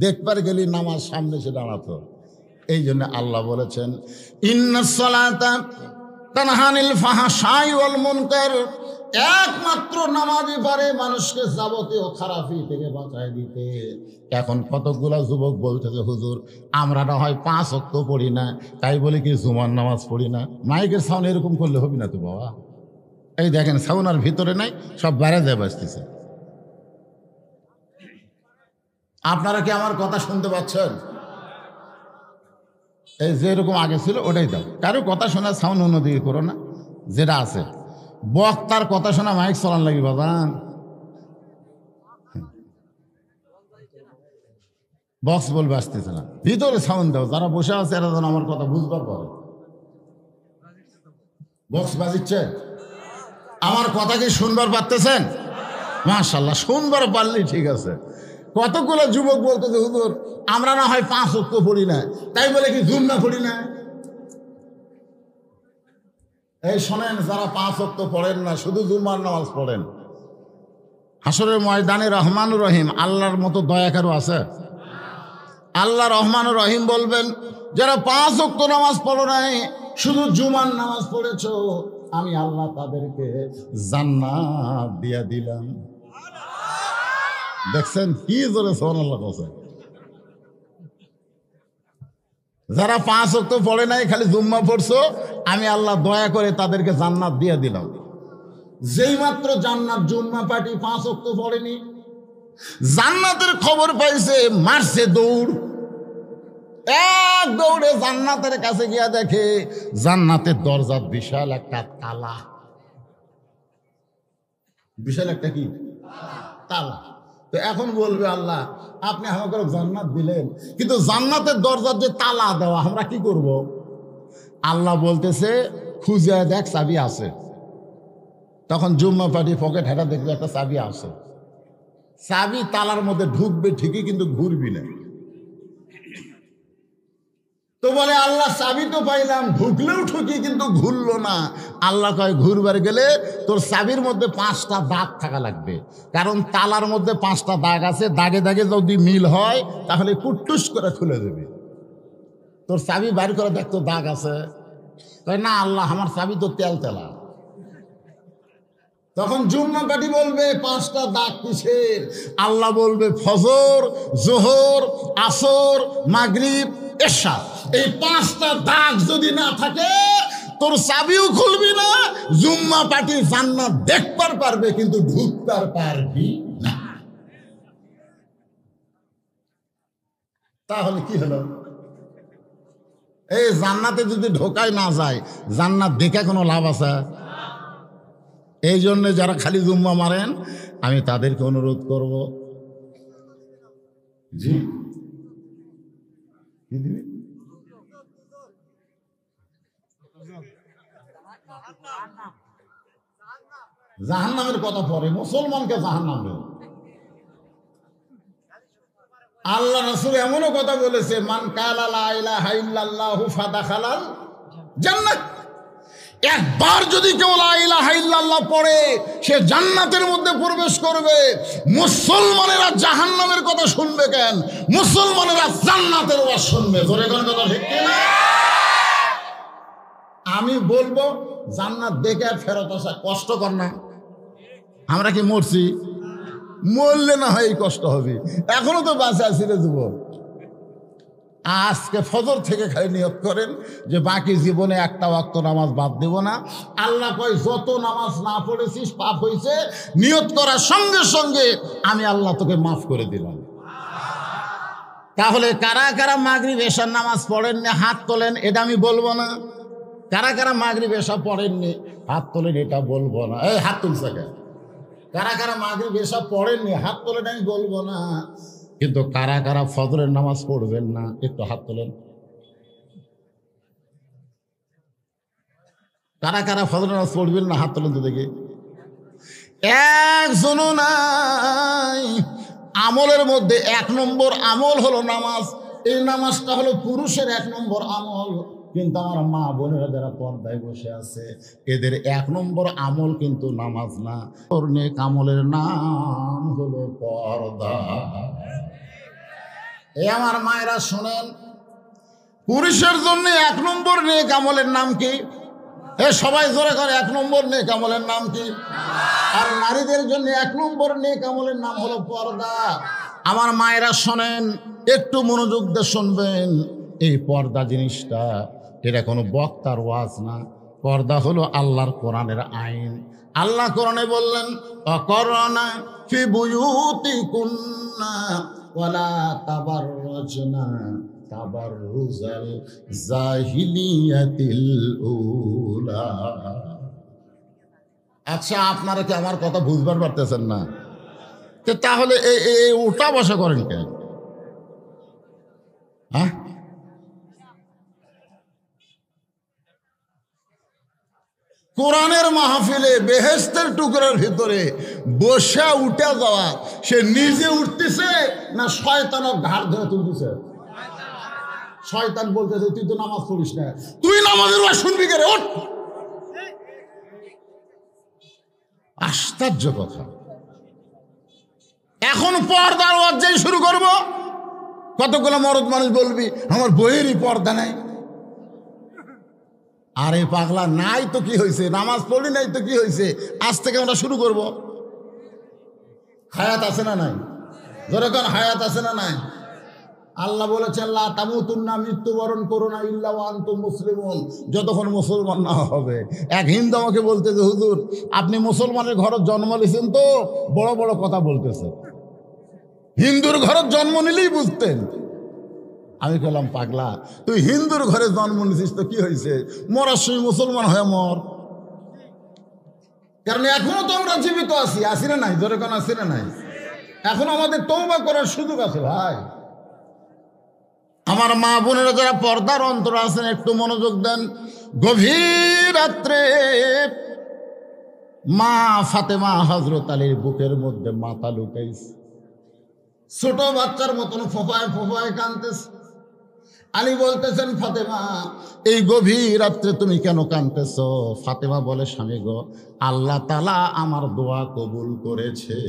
[SPEAKER 1] দেখবার গেলে নামাজ সামনে এসে দাঁড়াতো। এই জন্য আল্লাহ বলেছেন, ইন্নাস সালাতা তানহা আনিল ফাহশাই ওয়াল মুনকার, একমাত্র নামাজই পারে মানুষকে যাবতীয় খারাপি থেকে বাঁচায় দিতে। এখন কতগুলা যুবক বলতেছে, হুজুর আমরা না হয় 5 ওয়াক্ত পড়ি না, তাই বলে কি জুমার নামাজ পড়ি না। মাইকের সাউন্ড এরকম করলে হবে না তো বাবা। এই দেখেন সাউন্ড আর ভিতরে নাই, সব বাইরে যায় বাজতেছে। আপনারা কি আমার কথা শুনতে পাচ্ছেন? এই যেরকম আগে ছিল ওটাই দাও। কারো কথা শোনার সাউন্ড অন্যদিকে করো না, যেটা আছে। বক্তার কথা শোনা মাইক চলান লাগি বাবান, বক্স বলবে আসতেছে না, ভিতরে সাউন্ড দাও। যারা বসে আছে এরা যেন আমার কথা বুঝবার পারে। বক্স বাজিচ্ছে, আমার কথা কি শুনবার পারতেছেন? মাশাআল্লাহ, শুনবার পারলেই ঠিক আছে। কতগুলো যুবক বলতেছে, হুজুর আমরা না হয় 5 ওয়াক্ত পড়ি না, তাই বলে কি জুম্মা পড়ি না। এই শোনেন, যারা 5 ওয়াক্ত পড়েন না, শুধু জুম্মার নামাজ পড়েন, হাসরের ময়দানে রহমানুর রহিম আল্লাহর মতো দয়া কারো আছে? আল্লাহ রহমানুর রহিম বলবেন, যারা 5 ওয়াক্ত নামাজ পড়ো নাই, শুধু জুমার নামাজ পড়েছো, আমি আল্লাহ তাদেরকে জান্নাত দিয়া দিলাম। দেখছেন কি জোরে সুবহানাল্লাহ বলছেন। যারা 5 ওয়াক্ত পড়ে নাই, খালি জুম্মা পড়ছো, আমি আল্লাহ দয়া করে তাদেরকে জান্নাত দিয়ে দিলাম। যেই মাত্র জান্নাত, জুম্মা পার্টি 5 ওয়াক্ত পড়েনি, জান্নাতের খবর পাইছে, মারছে দৌড়। এক দৌড়ে জান্নাতের কাছে গিয়া দেখে জান্নাতের দরজার বিশাল একটা তালা। বিশাল একটা কি তালা। তো এখন বলবে, আল্লাহ আপনি আমাকে জান্নাত দিলেন, কিন্তু জান্নাতের দরজার যে তালা দেওয়া, আমরা কি করব? আল্লাহ বলতেছে, খুঁজে দেখ চাবি আছে। তখন জুম্মা পার্টি পকেট হেঁটা দেখবে একটা চাবি আছে। চাবি তালার মধ্যে ঢুকবে ঠিকই, কিন্তু ঘুরবি না। তো বলে, আল্লাহ চাবি তো পাইলাম, ঢুকলেও ঠুকি, কিন্তু ঘুরলো না। আল্লাহ কয়, ঘুরবার গেলে তোর চাবির মধ্যে 5টা দাগ থাকা লাগবে, কারণ তালার মধ্যে 5টা দাগ আছে। দাগে দাগে যদি মিল হয়, তাহলে কুট্টুস করে খুলে দেবে। তোর চাবি বাইর করে দেখতো দাগ আছে। কয়, না আল্লাহ, আমার চাবি তো তেল তেলা। তখন জুম্মা পার্টি বলবে, 5টা দাগ কিসের? আল্লাহ বলবে, ফজর, জোহর, আসর, মাগরিব, এশা। এই 5টা দাগ যদি না থাকে, তোর চাবিও খুলবি না, জুম্মা পার্টি জান্নাত দেখবার পারবে, কিন্তু ঢুকবার পারবি না। তাহলে কি হলো? এই জান্নাতে যদি ঢোকাই না যায়, জান্নাত দেখে কোনো লাভ আছে? এই জন্য যারা খালি জুম্মা মারেন, আমি তাদেরকে অনুরোধ করব, জি জাহান্নামের কথা পরে, মুসলমানকে জাহান্নাম দেবে। আল্লাহ রাসূল এমনও কথা বলেছে, মান কালা লা ইলাহা ইল্লাল্লাহু ফাদাখালাল জান্নাত। একবার যদি কেউ লা ইলাহা ইল্লাল্লাহ পড়ে সে জান্নাতের মধ্যে প্রবেশ করবে। মুসলমানেরা জাহান্নামের কথা শুনবে কেন? মুসলমানেরা জান্নাতের ওয়াজ শুনবে। জোরে কোন কথা ঠিক কিনা? আমি বলবো জান্নাত দেখে আর ফেরত আসা কষ্টকর না। আমরা কি মরছি? মরলে না হয় কষ্ট হবে, এখনো তো বাঁচা আছি রে যুবক। আজকে ফজর থেকে খালি নিয়ত করেন যে বাকি জীবনে একটা ওয়াক্ত নামাজ বাদ দেব না। আল্লাহ কয় যত নামাজ না পড়েছিস পাপ হয়েছে, নিয়ত করার সঙ্গে সঙ্গে আমি আল্লাহ তোকে মাফ করে দিলাম। তাহলে কারা কারা মাগরিব এশার নামাজ পড়েননি হাত তোলেন, এটা আমি বলবো না। কারা কারা মাগরিব এশা পড়েননি হাত তোলেন, এটা বলবো না। এই হাত তুলছে কেন? কারা কারা মাগরিব এশা পড়েননি হাত তোলেন, আমি বলবো না। কিন্তু কারা কারা ফজরের নামাজ পড়বেন না একটু হাত তোলেন। কারা কারা ফজরের নামাজ পড়বেন না হাত তোলেন তো দেখি। একজনও নাই। আমলের মধ্যে 1 নম্বর আমল হলো নামাজ। এই নামাজটা হলো পুরুষের 1 নম্বর আমল। কিন্তু আমার মা বোনেরা যারা পর্দায় বসে আছে এদের 1 নম্বর আমল কিন্তু নামাজ না। নেক আমলের নাম হলো পর্দা। এ আমার মায়েরা শোনেন, পুরুষের জন্য 1 নম্বর নেক আমলের নাম কি? এ সবাই জোরে করে 1 নম্বর নেক আমলের নাম কি? আর নারীদের জন্য 1 নম্বর নেক আমলের নাম হলো পর্দা। আমার মায়েরা শোনেন, একটু মনোযোগ দিয়ে শুনবেন। এই পর্দা জিনিসটা এটা কোনো বক্তার ওয়াজ না। পর্দা হলো আল্লাহর কোরআনের আইন। আল্লাহ কোরআনে বললেন, অকরনা ফি বুয়ুতিকুন্না ওয়ালা তাবাররাজনা তাবাররুজাল জাহিলিয়াতিল উলা। আচ্ছা, আপনারা কি আমার কথা বুঝবার পারতেছেন না? তাহলে এই উল্টা বসা করেন কেন? হ্যাঁ, কোরআনের মাহফিলে বেহেশতের টুকরার ভিতরে বসে উঠে যাওয়া, সে নিজে উঠতেছে না শয়তানক ঘাড় ধরে তুলতেছে? শয়তান বলতেছে তুই তো নামাজ পড়িস না, তুই নামাজের ওয়াজ শুনবি কে রে? ওঠ। আশ্চর্য কথা। এখন পর্দার ওয়াজ যেই শুরু করব, কতগুলো মরদ মানুষ বলবি আমার বইয়েরই পর্দা নাই। আরে পাগলা, নাই তো কি হয়েছে? নামাজ পড়ি নাই তো কি হয়েছে? আজ থেকে আমরা শুরু করব। হায়াত আছে না নাই? ধরে কোন হায়াত আছে না নাই? আল্লাহ বলেছেন লা তামুতুন্না, মৃত্যুবরণ করো না ইল্লা ওয়া আনতুম মুসলিমুন, যতক্ষণ মুসলমান না হবে। এক হিন্দু আমাকে বলতেছে, হুজুর আপনি মুসলমানের ঘরে জন্ম নিয়েছেন তো বড় বড় কথা বলতেছে, হিন্দুর ঘরে জন্ম নিলেই বুঝতেন। আমি বললাম পাগলা, তুই হিন্দুর ঘরে জন্ম নিছিস তো কি হয়েছে? মরার সময় মুসলমান হয়ে মর। কারণ এখনো তো আমরা জীবিত আছি, আসি না নাই? ধরে কোন আসি না নাই? এখন আমাদের তওবা করার সুযোগ আছে ভাই। আমার মা বোনেরা যারা পর্দার অন্তর আছেন একটু মনোযোগ দেন। গভীর রাত্রে মা ফাতেমা হযরত আলীর বুকের মধ্যে মাথা লুকাইছে, ছোট বাচ্চার মতন ফোফায় ফোফায় কাঁদতেছে। আলী বলতেছেন, ফাতেমা এই গভীর রাত্রে তুমি কেন কাঁদতেছ? ফাতেমা বলে, স্বামী গো, আল্লাহ তাআলা আমার দোয়া কবুল করেছে।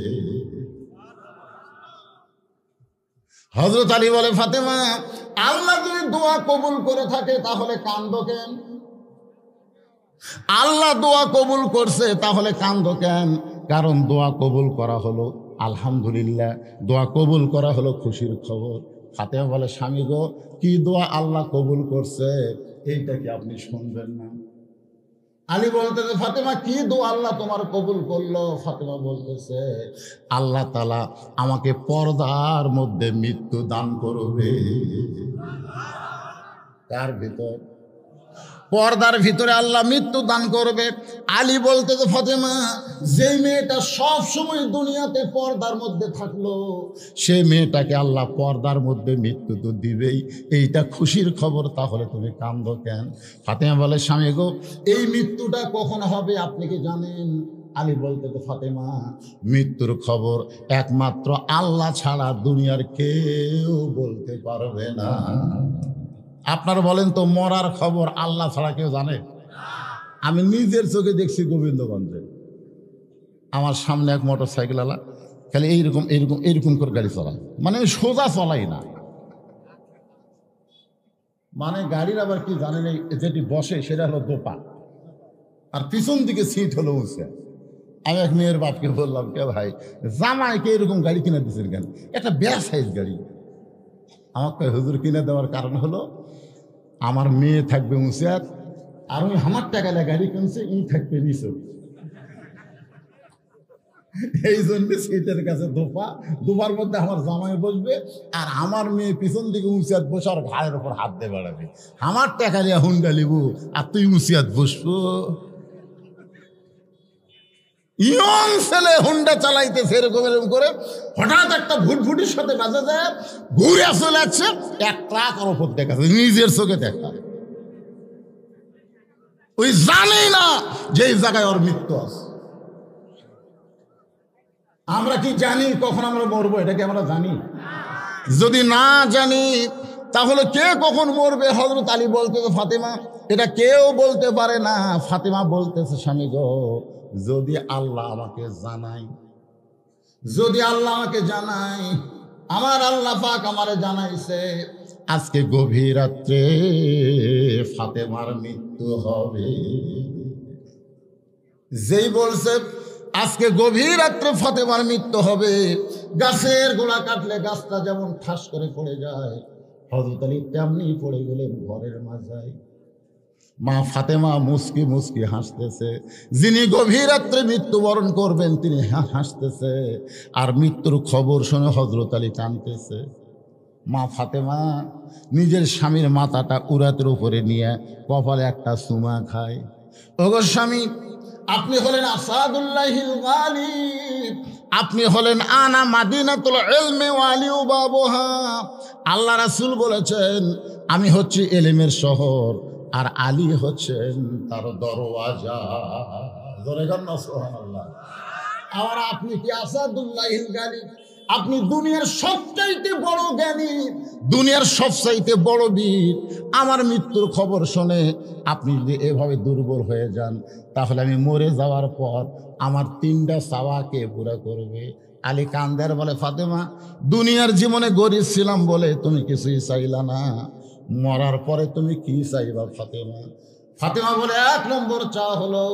[SPEAKER 1] হযরত আলী বলে, ফাতেমা আল্লাহ যদি দোয়া কবুল করে থাকে তাহলে কান্দো কেন? আল্লাহ দোয়া কবুল করছে তাহলে কান্দো কেন? কারণ দোয়া কবুল করা হলো আলহামদুলিল্লাহ, দোয়া কবুল করা হলো খুশির খবর। ফাতেমা বলে, স্বামী গো, কি দোয়া আল্লাহ কবুল করছে এইটা কি আপনি শুনবেন না? আলী বলতেছে, ফাতেমা কি দোয়া আল্লাহ তোমার কবুল করলো? ফাতেমা বলতেছে, আল্লাহ তাআলা আমাকে পর্দার মধ্যে মৃত্যু দান করবে। তার ভিতর পর্দার ভিতরে আল্লাহ মৃত্যু দান করবে। আলী বলতেছে, ফাতেমা যেই মেয়েটা সব সময় দুনিয়াতে পর্দার মধ্যে থাকলো সেই মেয়েটাকে আল্লাহ পর্দার মধ্যে মৃত্যু তো দিবেই, এইটা খুশির খবর, তাহলে তুমি কান্দো কেন? ফাতেমা বলে, স্বামী গো, এই মৃত্যুটা কখন হবে আপনি কি জানেন? আলী বলতে তো ফাতেমা, মৃত্যুর খবর একমাত্র আল্লাহ ছাড়া দুনিয়ার কেউ বলতে পারবে না। আপনারা বলেন তো, মরার খবর আল্লাহ ছাড়া কেউ জানে? আমি নিজের চোখে দেখছি গোবিন্দগঞ্জে, আমার সামনে এক মোটর সাইকেলওয়ালা খালি এইরকম এইরকম এইরকম করে গাড়ি চালায়, মানে আমি সোজা চলাই না, মানে গাড়ির আবার কি জানেন, যেটি বসে সেটা হলো দোপা, আর পিছন দিকে সিট হলো উঁচে। আমি এক মেয়ের বাপকে বললাম, কে ভাই জামাইকে এরকম গাড়ি কিনে দিচ্ছেন কেন? একটা বেয়া সাইজ গাড়ি। আমাকে হুজুর কিনে দেওয়ার কারণ হলো আমার মেয়ে থাকবে উঁচে, আর ওই আমার টাকালে গাড়ি কিনছে, ই থাকবে নিচে, এই জন্য সিটের কাছে দোপা, দোপার মধ্যে আমার জামাই বসবে, আর আমার মেয়ে পিছন দিকে উঁচিয়াত বসে আর ঘাড়ের উপর হাত দিয়ে বেড়াবে। আমার টাকা নিয়ে হুন্ডা লিব আর তুই উঁচিয়াত বসবো। ইয়ং ছেলে হুন্ডা চালাইতেছে এরকম এরকম করে, হঠাৎ একটা ভুটভুটির সাথে বাজে যায়, ঘুরে চলে যাচ্ছে, এক ট্রাক ওর উপর দেখাচ্ছে, নিজের চোখে দেখা। ওই জানেই না যে এই জায়গায় ওর মৃত্যু আছে। আমরা কি জানি কখন আমরা মরবো? এটা কি আমরা জানি? যদি না জানি তাহলে কে কখন মরবে? হযরত আলী বলতেছে ফাতেমা, এটা কেউ বলতে পারে না। ফাতেমা বলতেছে, স্বামী গো, যদি আল্লাহ আমাকে জানাই, যদি আল্লাহ আমাকে জানাই, আমার আল্লাহ পাক আমারে জানাইছে আজকে গভীর রাত্রে ফাতেমার মৃত্যু হবে। যেই বলছে আজকে গভীর রাত্রে ফাতেমার মৃত্যু হবে, গাছের গোড়া কাটলে গাছটা যেমন ঠাস করে পড়ে যায়, হযরত আলী তেমনি পড়ে গেলেন ঘরের মাঝায়। মা ফাতেমা মুস্কি মুস্কি হাসতেছে, যিনি গভীর রাত্রে মৃত্যুবরণ করবেন তিনি হাসতেছে, আর মৃত্যুর খবর শুনে হযরত আলী কাঁদতেছে। মা ফাতেমা নিজের স্বামীর মাথাটা উরাতের উপরে নিয়ে কপালে একটা চুমা খায়। ওগো স্বামী, আপনি হলেন আসাদুল্লাহিল গালিব, আপনি হলেন আনা মাদিনাতুল ইলমি ওয়া আলিউ বাবুহা। আল্লাহ রাসূল বলেছেন আমি হচ্ছি এলেমের শহর, আর আলী হচ্ছেন তার দরওয়াজা। জোরে গান না সুবহানাল্লাহ। আর আপনি কি আসাদুল্লাহিল গালিব? আপনি দুনিয়ার সবচাইতে বড় জ্ঞানী, দুনিয়ার সবচাইতে বড় বীর। আমার মৃত্যুর খবর শুনে আপনি যদি এভাবে দুর্বল হয়ে যান, তাহলে আমি মরে যাওয়ার পর আমার 3টা চাওয়া কে পুরা করবে? আলী কান্দার বলে, ফাতেমা, দুনিয়ার জীবনে গরিব ছিলাম বলে তুমি কিছুই চাইলা না, মরার পরে তুমি কি চাইবা ফাতেমা? ফাতেমা বলে, 1 নম্বর চাওয়া হলো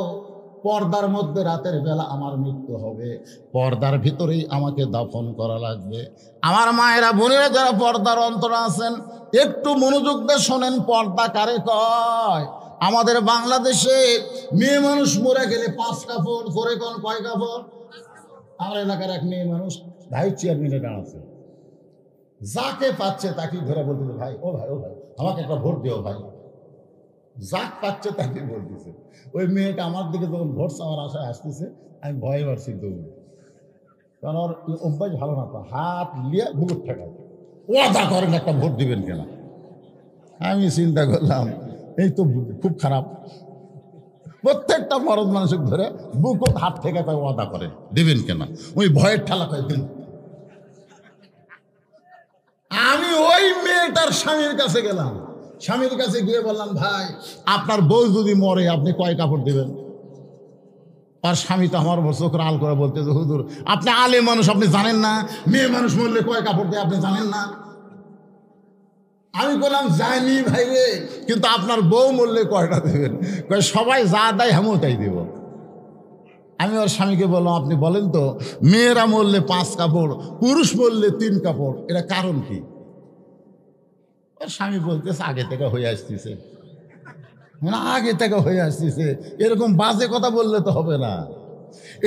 [SPEAKER 1] পর্দার মধ্যে রাতের বেলা আমার মৃত্যু হবে, পর্দার ভিতরেই আমাকে দাফন করা লাগবে। আমার মায়েরা বোনেরা যারা পর্দার অন্তরে আছেন, একটু মনোযোগ দিয়ে শোনেন, পর্দা কারে কয়? আমাদের বাংলাদেশে মেয়ে মানুষ মরে গেলে 5 কাপড় করে, কোন কয় কাপড়? আমার এলাকার এক মেয়ে মানুষ ভাই চেয়ারম্যানে দাঁড়াচ্ছে, যাকে পাচ্ছে তাকে ধরে বলতেছে, ভাই ও ভাই ও ভাই আমাকে একটা ভোট দিও ভাই। যাক পাচ্ছে তাকে ভোট দিছে। ওই মেয়েটা আমার দিকে যখন ভোট চাওয়ার আশায় আসতেছে, আমি ভয়ে পারছি দৌড়ে, কারণ ওর অভ্যাস ভালো না, তো হাত লিয়ে বুকুর ঠেকায়, ওয়াদা করেন একটা ভোট দিবেন কেনা। আমি চিন্তা করলাম এই তো খুব খারাপ, প্রত্যেকটা মরদ মানুষের ধরে বুকুর হাত থেকে কয় ওয়াদা করেন দিবেন কেনা, ওই ভয়ের ঠেলা কয় দিন। আমি ওই মেয়েটার স্বামীর কাছে গেলাম, স্বামীর কাছে গিয়ে বললাম, ভাই আপনার বউ যদি মরে আপনি কয় কাপড় দিবেন? আর স্বামী তো আমার চোখ আল করে বলতেছে, হুজুর আপনি আলে মানুষ, আপনি জানেন না মেয়ে মানুষ মরলে কয় কাপড় দেয়, আপনি জানেন না? আমি বললাম, জানি ভাই রে, কিন্তু আপনার বউ মরলে কয়টা দেবেন? কয় সবাই যা দেয় আমিও তাই দেব। আমি ওর স্বামীকে বললাম, আপনি বলেন তো, মেয়েরা মরলে 5 কাপড়, পুরুষ মরলে 3 কাপড়, এটা কারণ কি? স্বামী বলতেছে আগে থেকে হয়ে আসতেছে, মানে আগে থেকে হয়ে আসতেছে, এরকম বাজে কথা বললে তো হবে না।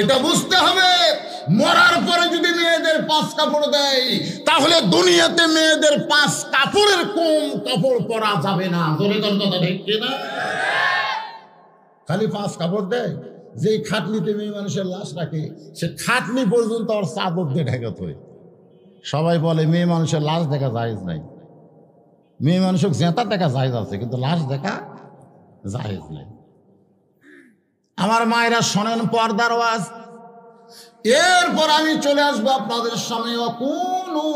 [SPEAKER 1] এটা বুঝতে হবে, মরার পরে যদি মেয়েদের 5 কাপড় দেয়, তাহলে দুনিয়াতে মেয়েদের 5 কাপড়ের কম কাপড় পরা যাবে না। কথা ঠিক কিনা? খালি 5 কাপড় দেয়, যেই খাটনিতে মেয়ে মানুষের লাশ রাখে, সে খাটনি পর্যন্ত ওর চাদর দিয়ে ঢেকে থয়। সবাই বলে মেয়ে মানুষের লাশ দেখা জায়েজ নাই, মেয়ে মানুষের জেতা দেখা জায়েজ আছে, কিন্তু লাশ দেখা জায়েজ নাই। আমার মায়েরা শোনেন পর্দার ওয়াজ। এরপর আমি চলে আসবো আপনাদের সামনে, অকুনু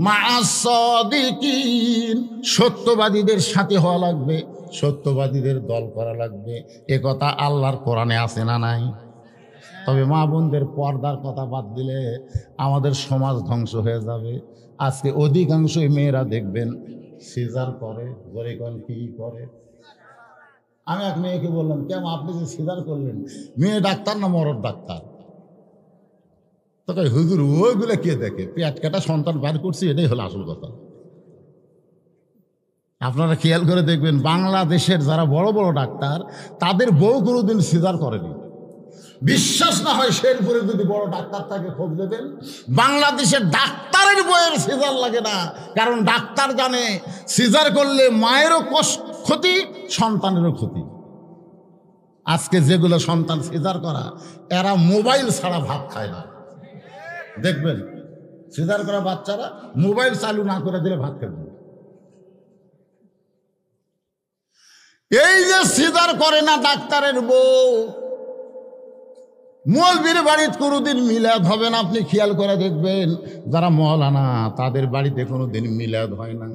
[SPEAKER 1] মা'আস সাদিকিন, সত্যবাদীদের সাথে হওয়া লাগবে, সত্যবাদীদের দল করা লাগবে। এ কথা আল্লাহর কোরআনে আছে না নাই? তবে মা বোনদের পর্দার কথা বাদ দিলে আমাদের সমাজ ধ্বংস হয়ে যাবে। আজকে অধিকাংশই মেয়েরা দেখবেন সিজার করে, গরিকন কি করে। আমি এক মেয়েকে বললাম, কেমন আপনি যে সিজার করলেন, মেয়ে ডাক্তার না মরদ ডাক্তার? তো কই হুজুর ওইগুলো কে দেখে, পেট কাটা সন্তান বার করছি, এটাই হলো আসল কথা। আপনারা খেয়াল করে দেখবেন বাংলাদেশের যারা বড় বড় ডাক্তার তাদের বউ কোনোদিন সিজার করেনি। বিশ্বাস না হয় শেরপুরে যদি বড় ডাক্তার থাকে খোঁজ দেবেন, বাংলাদেশের ডাক্তারের বউয়ের সিজার লাগে না। কারণ ডাক্তার জানে সিজার করলে মায়েরও ক্ষতি, সন্তানেরও ক্ষতি। আজকে যেগুলো সন্তান সিজার করা, এরা মোবাইল ছাড়া ভাত খায় না। দেখবেন সিজার করা বাচ্চারা মোবাইল চালু না করে দিলে ভাত খাবে। এই যে সিজার করে না ডাক্তারের বউ, মৌলবীর বাড়িতে কোনোদিন মিলাদ হবে না। আপনি খেয়াল করে দেখবেন যারা মৌলানা তাদের বাড়িতে কোনোদিন মিলাদ হয় না।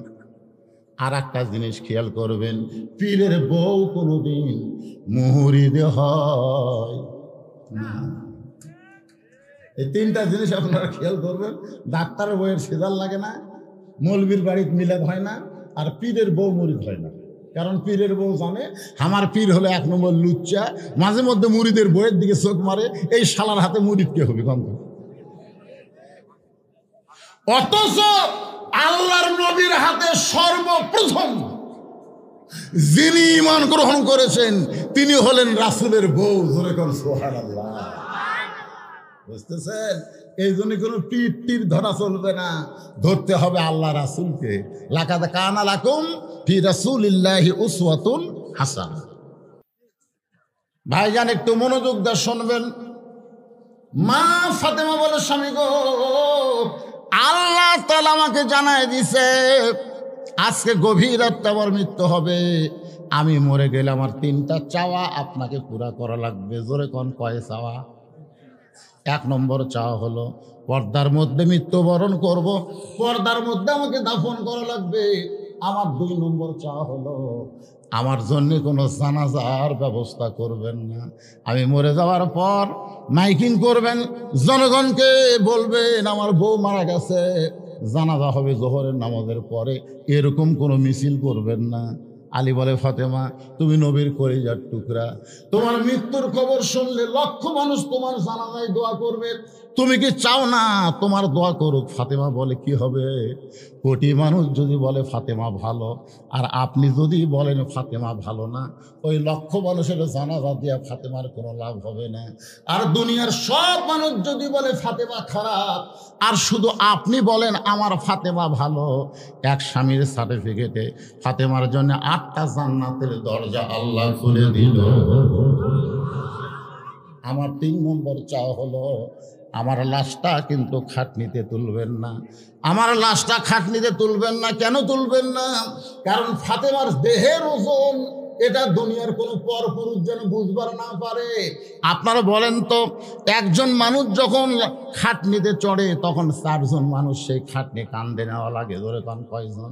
[SPEAKER 1] আর একটা জিনিস খেয়াল করবেন, পীরের বউ কোনোদিন মুরিদ হয় না। এই তিনটা জিনিস আপনারা খেয়াল করবেন, ডাক্তারের বউয়ের সিজার লাগে না, মৌলবীর বাড়িতে মিলাদ হয় না, আর পীরের বউ মুরিদ হয় না। কারণ পীরের বউ জানে আমার পীর হলে এক নম্বর লুচ্চা, মাঝে মধ্যে মুরিদের বইয়ের দিকে চোখ মারে, এই শালার হাতে মুরিদ কে হবে কম। অথচ আল্লাহর নবীর হাতে সর্বপ্রথম যিনি ঈমান গ্রহণ করেছেন তিনি হলেন রাসূলের বউ। জোরে কোন সুবহানাল্লাহ। বুঝতেছেন? এই জন্য কোনো পীর টির ধরা চলবে না, ধরতে হবে আল্লাহ রাসূলকে। লাকাদ কানা লাকুম ফি রাসূলিল্লাহি উসওয়াতুন হাসানাহ। ভাইজান একটু মনোযোগ দিয়ে শুনবেন। মা ফাতেমা বলে, স্বামী গো, আল্লাহ তাআলা আমাকে জানায় দিছে আজকে গভীর রাতে আমার মৃত্যু হবে। আমি মরে গেলে আমার তিনটা চাওয়া আপনাকে পুরা করা লাগবে। জোরে কোন কয় চাওয়া? এক নম্বর চাওয়া হলো পর্দার মধ্যে মৃত্যুবরণ করব, পর্দার মধ্যে আমাকে দাফন করা লাগবে। আমার দুই নম্বর চাওয়া হলো আমার জন্য কোনো জানাজার ব্যবস্থা করবেন না। আমি মরে যাওয়ার পর মাইকিং করবেন, জনগণকে বলবেন আমার বউ মারা গেছে, জানাজা হবে জোহরের নামাজের পরে, এরকম কোনো মিছিল করবেন না। আলী বলে, ফাতেমা তুমি নবীর কলিজার টুকরা, তোমার মৃত্যুর খবর শুনলে লক্ষ মানুষ তোমার জানাজায় দোয়া করবে, তুমি কি চাও না তোমার দোয়া করুক? ফাতেমা বলে, কি হবে? কোটি মানুষ যদি বলে ফাতেমা ভালো, আর আপনি যদি বলেন ফাতেমা ভালো না, ওই লক্ষ মানুষের জানাজা দিয়া ফাতেমার কোনো লাভ হবে না। আর দুনিয়ার সব মানুষ যদি বলে ফাতেমা খারাপ, আর শুধু আপনি বলেন আমার ফাতেমা ভালো, এক স্বামীর সার্টিফিকেটে ফাতেমার জন্য 8টা জান্নাতের দরজা আল্লাহ খুলে দিল। আমার 3 নম্বর চাওয়া হলো আমার লাশটা কিন্তু খাটনিতে তুলবেন না। আমার লাশটা খাটনিতে তুলবেন না। কেন তুলবেন না? কারণ ফাতেমার দেহের ওজন এটা দুনিয়ার কোনো পরপুরুষ যেন বুঝবার না পারে। আপনারা বলেন তো, একজন মানুষ যখন খাটনিতে চড়ে তখন 4 জন মানুষ সেই খাটনি কান্দে নেওয়া লাগে। ধরে কান কয়জন?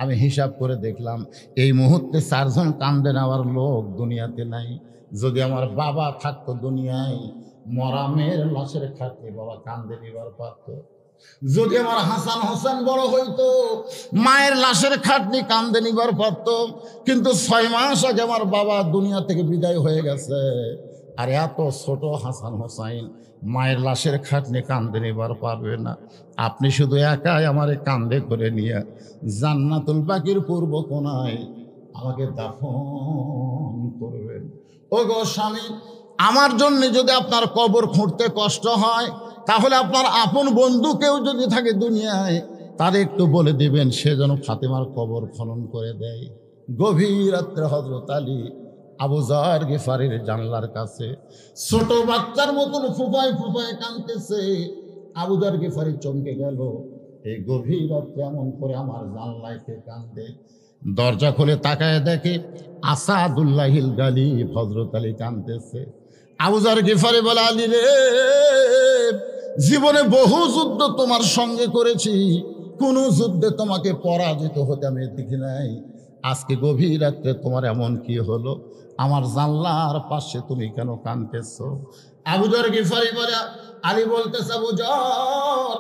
[SPEAKER 1] আমি হিসাব করে দেখলাম এই মুহূর্তে 4 জন কান্দে নেওয়ার লোক দুনিয়াতে নাই। যদি আমার বাবা থাকতো দুনিয়ায়, মরামের লাশের খাটনি বাবা কান্দে নিবার পারত। যদি আমার হাসান হোসেন বড় হইতো, মায়ের লাশের খাটনি কান্দে নিবার পারত। কিন্তু 6 মাস আগে আমার বাবা দুনিয়া থেকে বিদায় হয়ে গেছে, আর এত ছোট হাসান হোসাইন মায়ের লাশের খাটনি কান্দে নিবার পারবে না। আপনি শুধু একাই আমারে কান্দে করে নিয়ে জান্নাতুল বাকির পূর্ব কোণায় আমাকে দাফন করবেন। ও গো স্বামী, আমার জন্য যদি আপনার কবর খুঁড়তে কষ্ট হয়, তাহলে আপনার আপন বন্ধু কেউ যদি থাকে দুনিয়ায়, তার একটু বলে দিবেন সে যেন ফাতেমার কবর খনন করে দেয়। গভীর রাত্রে হযরত আলী আবু যার গিফারির জানলার কাছে ছোট বাচ্চার মতন ফুফায় ফুফায় কাঁদতেছে। আবু যার গিফারি চমকে গেল। এই গভীর রাত্রে এমন করে আমার জানলায় কে কান্দে। দরজা খুলে তাকায় দেখে আসাদুল্লাহিল গালিব হযরত আলী কাঁদতেছে। আবু যর গিফারি বলে, আলী রে, জীবনে বহু যুদ্ধ তোমার সঙ্গে করেছি, কোন যুদ্ধে তোমাকে পরাজিত হতে আমি দেখি নাই। আজকে গভীর রাত্রে তোমার এমন কি হলো? আমার জানলার পাশে তুমি কেন কাঁদতেছো? আবু যর গিফারি বলে, আলী বলতেছে, আবু যর,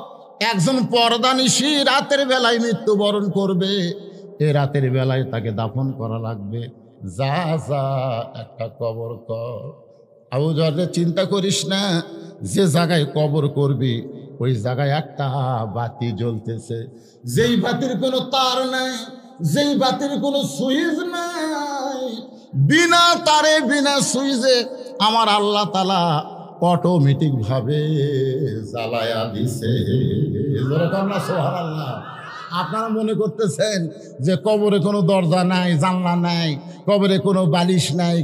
[SPEAKER 1] একজন পর্দানিশী রাতের বেলায় মৃত্যুবরণ করবে, এ রাতের বেলায় তাকে দাফন করা লাগবে, যা যা একটা কবর কর। আবু যর, চিন্তা করিস না, যে জায়গায় কবর করবি ওই জায়গায় একটা বাতি জ্বলতেছে, যেই বাতির কোনো তার নাই, যেই বাতির কোনো সুইচ নাই, বিনা তারে বিনা সুইচে আমার আল্লাহ তাআলা অটোমেটিক ভাবে জ্বালায়া দিছে। সুবহানাল্লাহ। আপনারা মনে করতেছেন যে কবরে কোনো দরজা নাই, জানলা নাই, কবরে কোনো বালিশ নাই,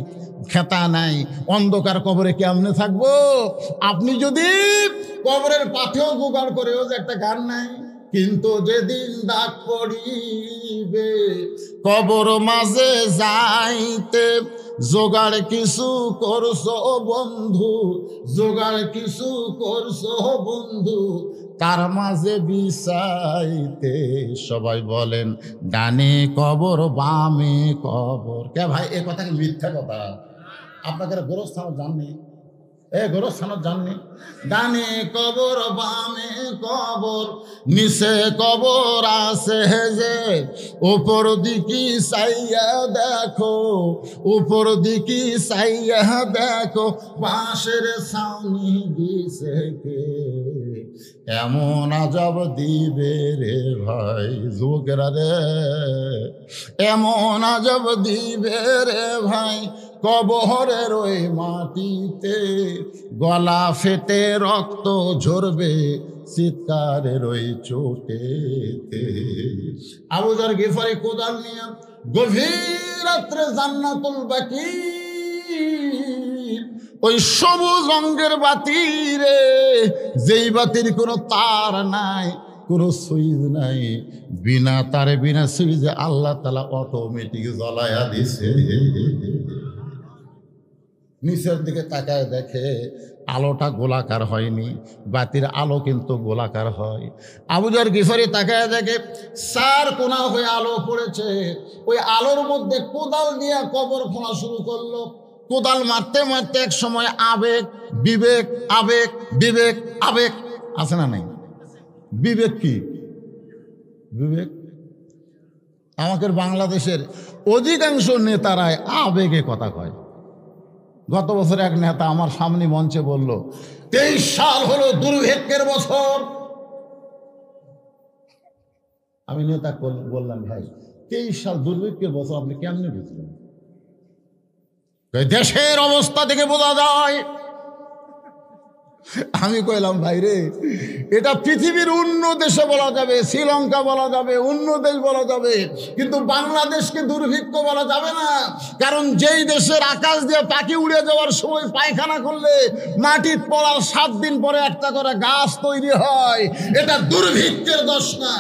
[SPEAKER 1] খেতা নাই, অন্ধকার কবরে কেমনে থাকবো? আপনি যদি কবরের পাথেও জোগাড় করেও যে একটা গান নাই, কিন্তু যেদিন ডাক পড়িবে কবর মাঝে যাইতে, জোগাড় কিছু করছো বন্ধু, জোগাড় কিছু করছো বন্ধু, তার মাঝে বিছাইতে। সবাই বলেন ডানে কবর বামে কবর। কে ভাই এ কথা কি মিথ্যা কথা? আপনাকে গোরস্থান জাননি, গোরস্থান জাননি? ডানে কবর বামে কবর, নিচে কবর আছে যে, উপর দিকে চাইয়া দেখো, উপর দিকে চাইয়া দেখো, বাঁশের ছাউনি দিছে কে, এমন আজব দিবে রে ভাই যুবকেরা রে, এমন আজব দিবে রে ভাই, কবরের ওই মাটিতে গলা ফেটে রক্ত ঝরবে চিৎকারের ওই চোটেতে। আবু যর গিফারি কোদাল নিয়ে গভীর রাত্রে জান্নাতুল বাকি, ওই সবুজ রঙের বাতি রে, যেই বাতির কোনো তার নাই, কোনো সুইচ নাই, বিনা তারে বিনা সুইচে আল্লাহ তাআলা অটোমেটিক জ্বলায়া দিছে। নিচের দিকে তাকায় দেখে আলোটা গোলাকার হয়নি, বাতির আলো কিন্তু গোলাকার হয়। আবু যর গিফারি তাকায় দেখে 4 কোণা হয়ে আলো পড়েছে, ওই আলোর মধ্যে কোদাল দিয়ে কবর খোঁড়া শুরু করলো। কোদাল মারতে মারতে এক সময় আবেগ বিবেক, আবেগ বিবেক, আবেগ আছে না নাই? বিবেক কি? বিবেক আমাদের বাংলাদেশের অধিকাংশ নেতারাই আবেগে কথা কয়। গত বছর এক নেতা আমার সামনে মঞ্চে বলল, 23 সাল হলো দুর্ভিক্ষের বছর। আমি নেতা বললাম, ভাই 23 সাল দুর্ভিক্ষের বছর আপনি কেমনে বুঝলেন? দেশের অবস্থা থেকে বোঝা যায়। আমি কইলাম, ভাই রে, এটা পৃথিবীর অন্য দেশে বলা যাবে, শ্রীলঙ্কা বলা যাবে, অন্য দেশ বলা যাবে, কিন্তু বাংলাদেশকে দুর্ভিক্ষ বলা যাবে না। কারণ যেই দেশের আকাশ দিয়ে পাখি উড়ে যাওয়ার সময় পায়খানা করলে মাটির পড়ার 7 দিন পরে একটা করে গাছ তৈরি হয়, এটা দুর্ভিক্ষের দোষ না।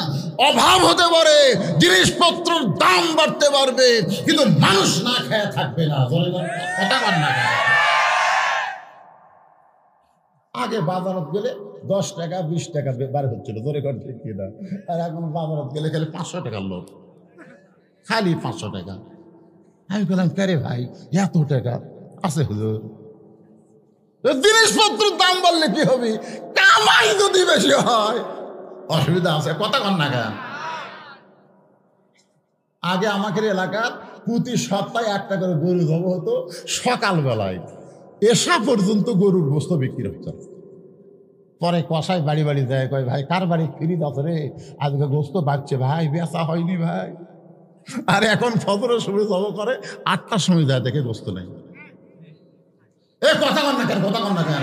[SPEAKER 1] অভাব হতে পারে, জিনিসপত্রের দাম বাড়তে পারবে, কিন্তু মানুষ না খেয়ে থাকবে না। কথা বল না। আগে বাজারত গেলে 10 টাকা 20 টাকা বার হচ্ছিল, ধরে কর ঠিক কিনা, আর এখন বাজারত গেলে খালি 500 টাকার লোক, খালি 500 টাকা। আমি বললাম, কে রে ভাই এত টাকা আছে হুজুর? জিনিসপত্রের দাম বাড়লে কি হবে? কামাই যদি বেশি হয় অসুবিধা আছে। কথা কন না কেন? আগে আমাদের এলাকার প্রতি সপ্তাহে একটা করে গরু জব হতো, সকালবেলায় এসা পর্যন্ত গরুর গোস্ত বিক্রি হতো। পরে কষাই বাড়ি বাড়ি যায়, কয় ভাই কার বাড়ি ফিরি দাও রে, আজকে গোস্ত বাড়ছে ভাই, বেচা হয়নি ভাই। আর এখন ফজরের সময় জব করে, 8টার সময় যায় দেখে গোস্ত নেই। এ কথা কন না কেন? কথা কন না কেন?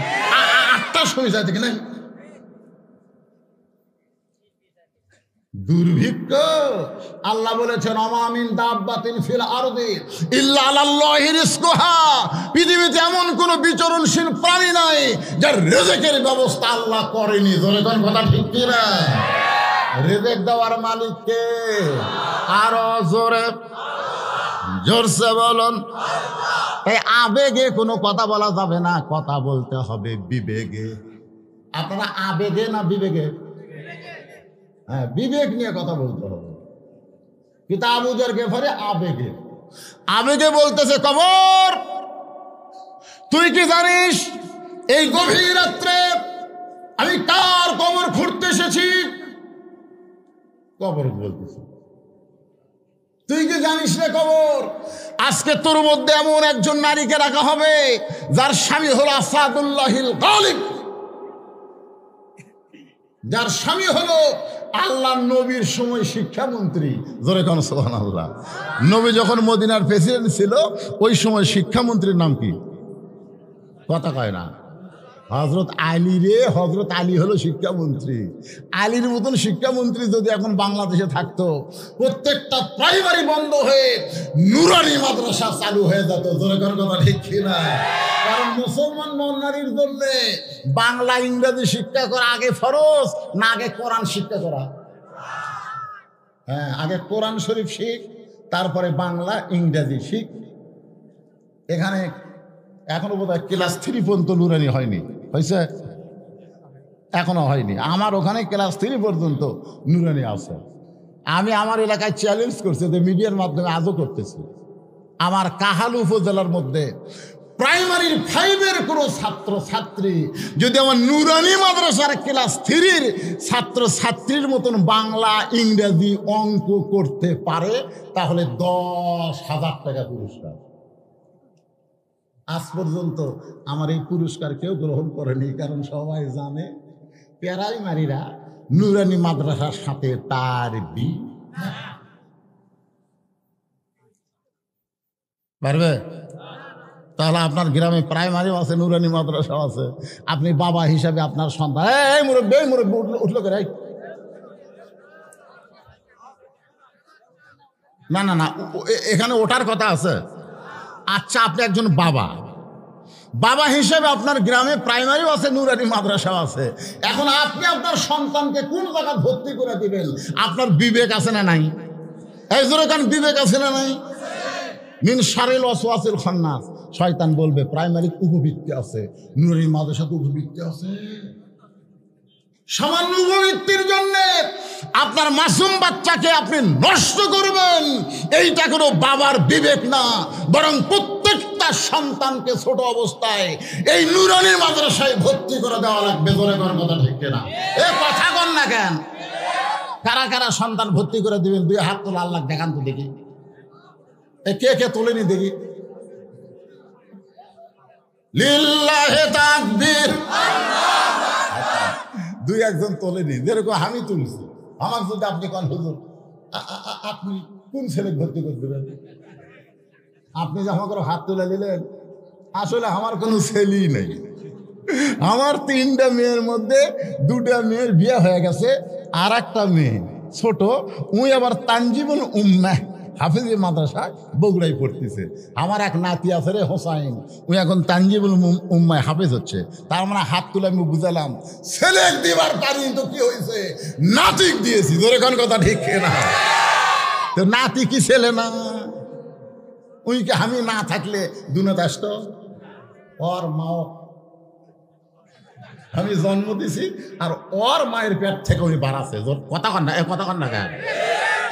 [SPEAKER 1] 8টার সময় যায় দেখে নাই। দুর্ভিক্ষ আল্লাহ বলেছেন, অমামিন দাব্বাতিন ফিল আরদি ইল্লা আলাল্লাহি রিজকুহা, পৃথিবীতে এমন কোন বিচরণশীল প্রাণী নাই যার রিজকের ব্যবস্থা আল্লাহ করেনি। ধরে কোন কথা ঠিক কি না? রিজিক দেওয়ার মালিক কে? আরো জোরে জোরসে বলুন। তাই আবেগে কোনো কথা বলা যাবে না, কথা বলতে হবে বিবেকে। আপনারা আবেগে না বিবেকে? হ্যাঁ, বিবেক নিয়ে কথা বলতে হবে। কিন্তু আবু যর গেফারি আবেগে, আবেগে বলতেছে, কবর তুই কি জানিস এই গভীর রাত্রে আমি কার কবর খুঁড়তে এসেছি? কবর বলতেছে, তুই কি জানিস রে কবর, আজকে তোর মধ্যে এমন একজন নারীকে রাখা হবে যার স্বামী হলো আসাদুল্লাহিল গালিব, যার স্বামী হলো আল্লাহ নবীর সময় শিক্ষামন্ত্রী। জোরে কোন সুবহানাল্লাহ। নবী যখন মদিনার প্রেসিডেন্ট ছিল ওই সময় শিক্ষামন্ত্রীর নাম কি? কথা কয় না। হজরত আলী রে, হজরত আলী হলো শিক্ষামন্ত্রী। আলীর মতন শিক্ষামন্ত্রী যদি এখন বাংলাদেশে থাকতো, প্রত্যেকটা প্রাইমারি বন্ধ হয়ে নুরানি মাদ্রাসা চালু হয়ে যেত। জোরে কোন কথা ঠিক কিনা? কারণ মুসলমান নারীর জন্য বাংলা ইংরেজি শিক্ষা করা আগে ফরজ না আগে কোরআন শিক্ষা করা? হ্যাঁ, আগে কোরআন শরীফ শিখ, তারপরে বাংলা ইংরেজি শিখ। এখানে এখনো বোধহয় ক্লাস 3 পর্যন্ত নুরানি হয়নি, হয়েছে? এখনো হয়নি। আমার ওখানে ক্লাস 3 পর্যন্ত নুরানি আছে। আমি আমার এলাকায় চ্যালেঞ্জ করছি, যে মিডিয়ার মাধ্যমে আজও করতেছি। আমার কাহালু উপজেলার মধ্যে প্রাইমারির 5-এর কোনো ছাত্র ছাত্রী যদি আমার নুরানি মাদ্রাসার ক্লাস 3-র ছাত্র ছাত্রীর মতন বাংলা ইংরেজি অঙ্ক করতে পারে, তাহলে 10,000 টাকা পুরস্কার। আজ পর্যন্ত আমার এই পুরস্কার কেউ গ্রহণ করেনি, কারণ সবাই জানে প্রাইমারিরা নুরানি মাদ্রাসার সাথে তার বি পারবে। তাহলে আপনার গ্রামে প্রাইমারিও আছে, নুরানি মাদ্রাসাও আছে। আপনি বাবা হিসাবে আপনার সন্তান, এই মুরব্বী উঠলো করে, না না না, এখানে ওঠার কথা আছে। আচ্ছা, আপনি একজন বাবা, বাবা হিসেবে আপনার গ্রামে প্রাইমারিও আছে, নুরানি মাদ্রাসাও আছে। এখন আপনি আপনার সন্তানকে কোন জায়গায় ভর্তি করে দিবেন? আপনার বিবেক আছে না নাই? এই জোরে কান, বিবেক আছে না নাই? মিন শারিল ওয়াসওয়াসিল খান্নাস, শয়তান বলবে প্রাইমারি উপবৃত্তি আছে, নুরানি মাদ্রাসাতে উপবৃত্তি আছে। সামান্য উপবৃত্তির জন্য আপনার মাসুম বাচ্চাকে আপনি নষ্ট করবেন, এইটা কোনো বাবার বিবেক না। বরং প্রত্যেকটা সন্তানকে ছোট অবস্থায় এই নুরানি মাদ্রাসায় ভর্তি করে দেওয়া লাগবে। জোরে করার কথা ঠিক কিনা? এ কথা কন না কেন? কারা কারা সন্তান ভর্তি করে দিবেন? 2 হাত তোলা, আল্লাহ দেখান তো দেখি। কে কে তোলেনি দেখি? লিল্লাহি তাকবীর। 2-1 জন তোলেনি, যেরকম আমি তুলছি। আমার যদি আপনি কোন হুজুর, আপনি কোন ছেলে ভর্তি করে দেবেন? আপনি যে আমাকে হাত তুলে দিলেন, আসলে আমার কোনো ছেলেই নেই। আমার 3টা মেয়ের মধ্যে 2টা মেয়ের বিয়ে হয়ে গেছে, আর একটা মেয়ে ছোট, উই আবার তানজিবুল উম্মাহ হাফিজি মাদ্রাসা বগুড়ায় পড়তেছে। আমার এক নাতি আছে রে হোসাইন, উনি এখন তানজিবুল উম্মায় হাফিজ হচ্ছে। তার মানে হাত তুলে আমি বুঝালাম, ছেলে দিবার পারি তো কি হয়েছে, নাতিক দিয়েছি। ধরে কোন কথা ঠিক না? তো নাতি কি ছেলে না? উইকে আমি না থাকলে দুনিয়াতে আসতো। ওর মাও আমি জন্ম দিছি, আর ওর মায়ের পেট থেকে উনি বাড়াছে। কথা কন না, কথা কন না কেন?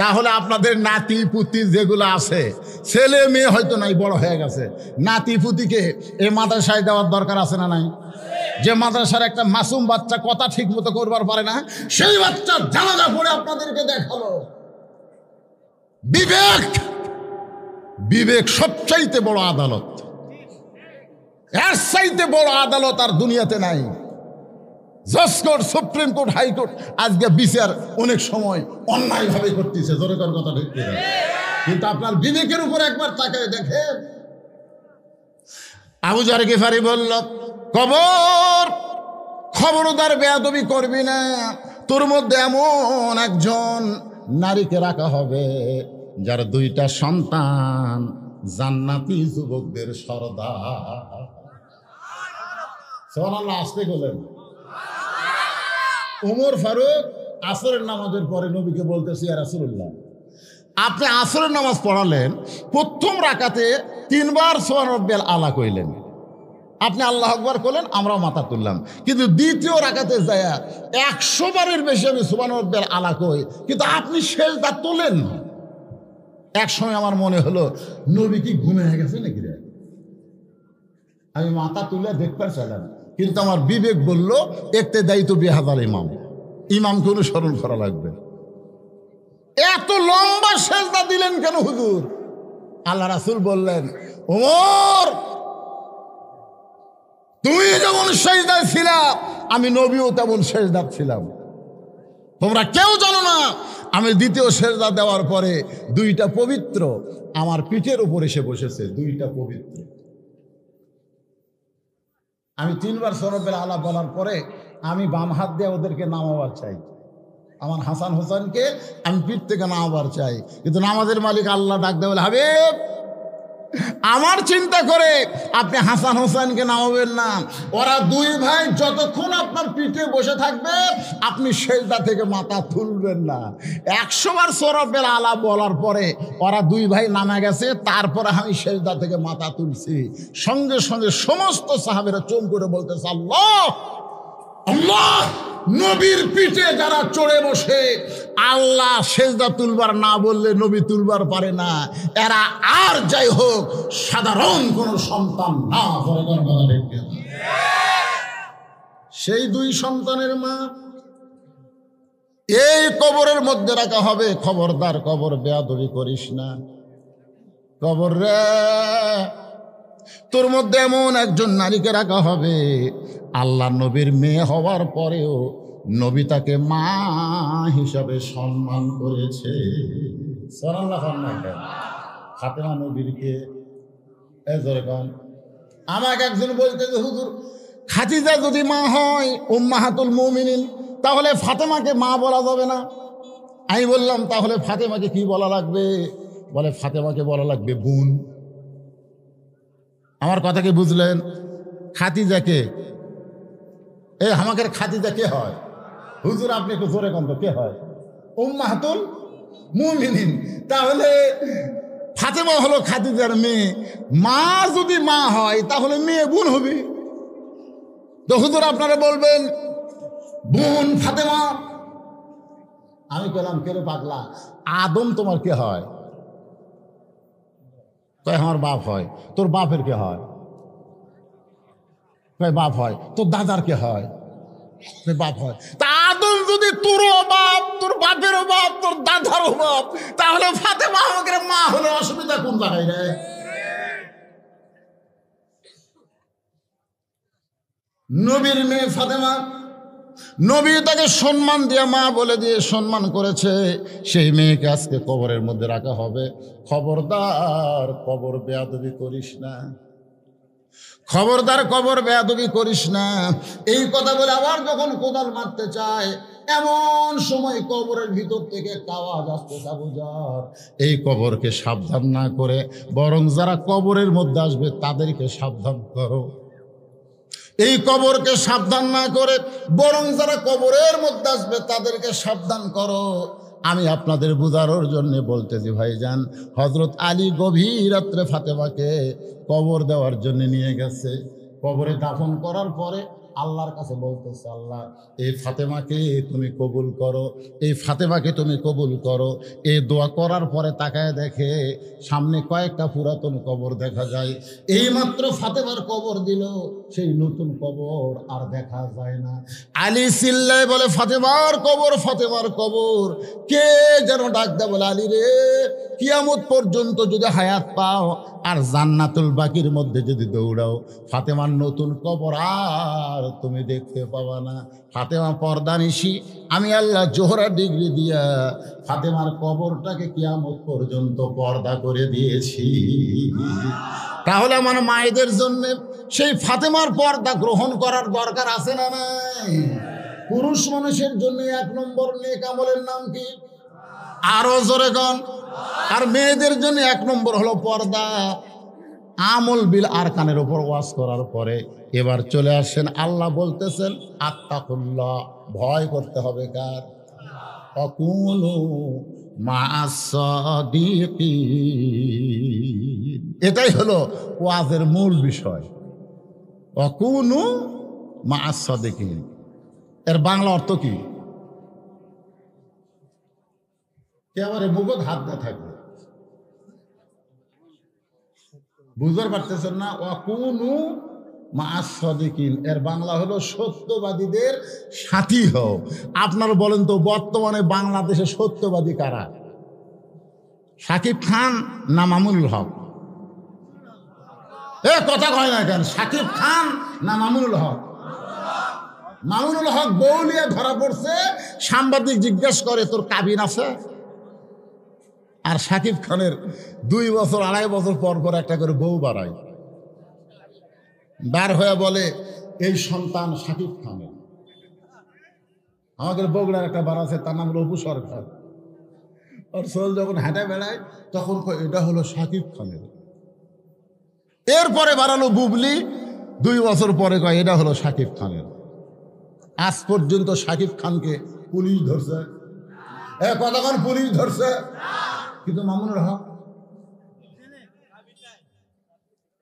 [SPEAKER 1] তাহলে আপনাদের নাতি পুতি যেগুলো আছে, ছেলে মেয়ে হয়তো নাই, বড় হয়ে গেছে, নাতি পুতিকে এ মাদ্রাসায় দেওয়ার দরকার আছে না নাই? যে মাদ্রাসার একটা মাসুম বাচ্চা কথা ঠিক মতো করবার পারে না, সেই বাচ্চা জানাজা পড়ে আপনাদেরকে দেখালো। বিবেক, বিবেক সবচাইতে বড় আদালত। এর চাইতে বড় আদালত আর দুনিয়াতে নাই। জজ কোর্ট, সুপ্রিম কোর্ট, হাইকোর্ট আজকে বিচার অনেক সময় অন্যায় ভাবে করতেছে। জোরে কর কথা ঠিক কিনা? কিন্তু আপনার বিবেকের উপর একবার তাকায় দেখেন। আবু যর গিফারি বলল, কবর খবরদার বেয়াদবি করবি না, তোর মধ্যে এমন একজন নারীকে রাখা হবে যার 2টা সন্তান জান্নাতি যুবকদের সরদার। সুবহানাল্লাহ, আসতে বলেন। ওমর ফারুক আসরের নামাজের পরে নবীকে বলতেছি ইয়া রাসূলুল্লাহ, আপনি আসরের নামাজ পড়ালেন, প্রথম রাকাতে 3 বার সুবহান রাব্বিয়াল আলা কইলেন, আপনি আল্লাহ আকবার করলেন, আমরাও মাথা তুললাম, কিন্তু দ্বিতীয় রাকাতে যায়া 100 বারের বেশি আমি সুবহান রাব্বিয়াল আলা কই, কিন্তু আপনি সেজদা তোলেন না। এক সময় আমার মনে হলো নবী কি ঘুমে গেছে নাকি রে? আমি মাথা তুলে দেখবার চাইলাম, কিন্তু আমার বিবেক বলল একতে দায়িত্ব বিহাদার ইমাম, ইমামকে অনুসরণ করা লাগবে। এত লম্বা সেজদা দিলেন কেন হুজুর? আল্লাহ রাসূল বললেন, ওমর তুমি যেমন সেজদায় ছিলা, আমি নবীও তেমন সেজদা ছিলাম। তোমরা কেউ জানো না, আমি দ্বিতীয় সেজদা দেওয়ার পরে 2টা পবিত্র আমার পিঠের উপর এসে বসেছে, 2টা পবিত্র। আমি 3 বার সুবহান রাব্বিয়াল আলা বলার পরে আমি বাম হাত দিয়ে ওদেরকে নামাবার চাই, আমার হাসান হোসেনকে আমি পিঠ থেকে নামাবার চাই, কিন্তু নামাজের মালিক আল্লাহ ডাক দেয় বলে, হাবিব আমার চিন্তা করে আপনি হাসান হোসেনকে নামাবেন না, ওরা 2 ভাই যতক্ষণ আপনার পিঠে বসে থাকবে আপনি সেজদা থেকে মাথা তুলবেন না। 100 বার সূরা রাব্বিয়াল আলা বলার পরে ওরা 2 ভাই নামে গেছে, তারপরে আমি সেজদা থেকে মাথা তুলছি। সঙ্গে সঙ্গে সমস্ত সাহাবীরা চুপ করে বলতেছে, আল্লাহ আল্লাহ। নবীর পিঠে যারা চড়ে বসে আল্লাহ সেজদা তুলবার না বললে নবী তুলবার পারে না, এরা আর যাই হোক সাধারণ কোন সন্তান না। সেই 2 সন্তানের মা এই কবরের মধ্যে রাখা হবে। খবরদার কবর বেয়াদবি করিস না। কবর রে, তোর মধ্যে এমন একজন নারীকে রাখা হবে, আল্লাহ নবীর মেয়ে হওয়ার পরেও নবী তাকে মা হিসাবে সম্মান করেছে। ফাতেমা নবীরকে আমাকে একজন বলতে যে হুজুর খাদিজা যদি মা হয় উম্মাহাতুল মুমিনিন, তাহলে ফাতেমাকে মা বলা যাবে না? আমি বললাম তাহলে ফাতেমাকে কি বলা লাগবে? বলে ফাতেমাকে বলা লাগবে বোন। আমার কথা কি বুঝলেন? খাদিজাকে আমাকে খাদিজা কে হয়? হুজুর আপনি একটু জোরে কন্ত কে হয়? উম্মাহাতুল মুমিনিন। তাহলে ফাতেমা হলো খাদিজার মেয়ে, মা যদি মা হয় তাহলে মেয়ে বোন হবে। তো হুজুর আপনারা বলবেন বোন ফাতেমা। আমি বললাম কে রে পাগলা, আদম তোমার কে হয়? তাই আমার বাপ হয়। তোর বাপের কে হয়? বাপ হয়। তোর দাদার কে হয়? বাপ হয়। তা আদম যদি তোরও বাপ, তোর বাপেরও বাপ, তোর দাদারও বাপ, তাহলে ফাতেমা আমাকে মা হলে অসুবিধা কোন জায়গায় রে? নবীর মেয়ে ফাতেমা, নবী তাকে সম্মান দিয়ে মা বলে দিয়ে সম্মান করেছে, সেই মেয়েকে আজকে কবরের মধ্যে রাখা হবে। খবরদার কবর বেয়াদবি করিস না, খবরদার কবর বেয়াদবি করিস না। এই কথা বলে আবার যখন কোদাল মারতে চায় এমন সময় কবরের ভিতর থেকে একটা আওয়াজ আসতে সাবুজার, এই কবরকে সাবধান না করে বরং যারা কবরের মধ্যে আসবে তাদেরকে সাবধান করো। এই কবরকে সাবধান না করে বরং যারা কবরের মধ্যে আসবে তাদেরকে সাবধান করো। আমি আপনাদের বুঝানোর জন্য বলতেছি ভাইজান, হযরত আলী গভীর রাত্রে ফাতেমাকে কবর দেওয়ার জন্য নিয়ে গেছে। কবরে দাফন করার পরে আল্লাহর কাছে বলতেছে, আল্লাহ এই ফাতেমাকে তুমি কবুল করো, এই ফাতেমাকে তুমি কবুল করো। এই দোয়া করার পরে তাকায় দেখে সামনে কয়েকটা পুরাতন কবর দেখা যায়। এই মাত্র ফাতেমার কবর দিল, সেই নতুন কবর আর দেখা যায় না। আলী চিল্লায় বলে ফাতেমার কবর, ফাতেমার কবর। কে যেন ডাক দেয় বলে আলী রে, কিয়ামত পর্যন্ত যদি হায়াত পাও আর জান্নাতুল বাকির মধ্যে যদি দৌড়াও, ফাতেমার নতুন কবর আর তুমি দেখতে পাবা না। ফাতেমা পর্দানিশি, আমি আল্লাহ জোহরা ডিগ্রি দিয়া ফাতেমার কবরটাকে কিয়ামত পর্যন্ত পর্দা করে দিয়েছি। তাহলে আমার মায়েদের জন্য সেই ফাতেমার পর্দা গ্রহণ করার দরকার আছে না নাই? পুরুষ মানুষের জন্য 1 নম্বর নেক আমলের নাম কি? আরো জোরে গান। আর মেয়েদের জন্য 1 নম্বর হলো পর্দা। আমল বিল আরকানের উপর ওয়াজ করার পরে এবার চলে আসেন, আল্লাহ বলতেছেন আত্তাকুল্লাহ, ভয় করতে হবে কার? আকুনু মা'আস সাদিকিন। এটাই হলো ওয়াজের মূল বিষয়, আকুনু মা'আস সাদিকিন। এর বাংলা অর্থ কি? একেবারে মুখত হাত না থাকবে, বুঝতে পারতেছেন না? আকুনু মা'আস সাদিকিন এর বাংলা হলো সত্যবাদীদের সাথী হও। আপনারা বলেন তো বর্তমানে বাংলাদেশে সত্যবাদী কারা? শাকিব খান না মামুনুল হক? এ কথা কয় না কেন? শাকিব খান না মামুনুল হক? মামুনুল হক বউলিয়া ধরা পড়ছে, সাংবাদিক জিজ্ঞেস করে তোর কাবিন আছে? আর শাকিব খানের 2 বছর 2.5 বছর পর পর একটা করে বউ বাড়ায়, বার হয়ে বলে এই সন্তান শাকিব খানের। আমাদের বগুড়ার একটা বার আছে, তার নাম হলো অপু সরকার। আর সোল যখন হেঁটে বেড়ায় তখন এটা হলো শাকিব খানের। এরপরে বাড়ালো বুবলি, 2 বছর পরে কয় এটা হলো শাকিব খানের। আজ পর্যন্ত শাকিব খানকে পুলিশ ধরছে, কতক্ষণ পুলিশ ধরছে, কিন্তু মামুনুল হক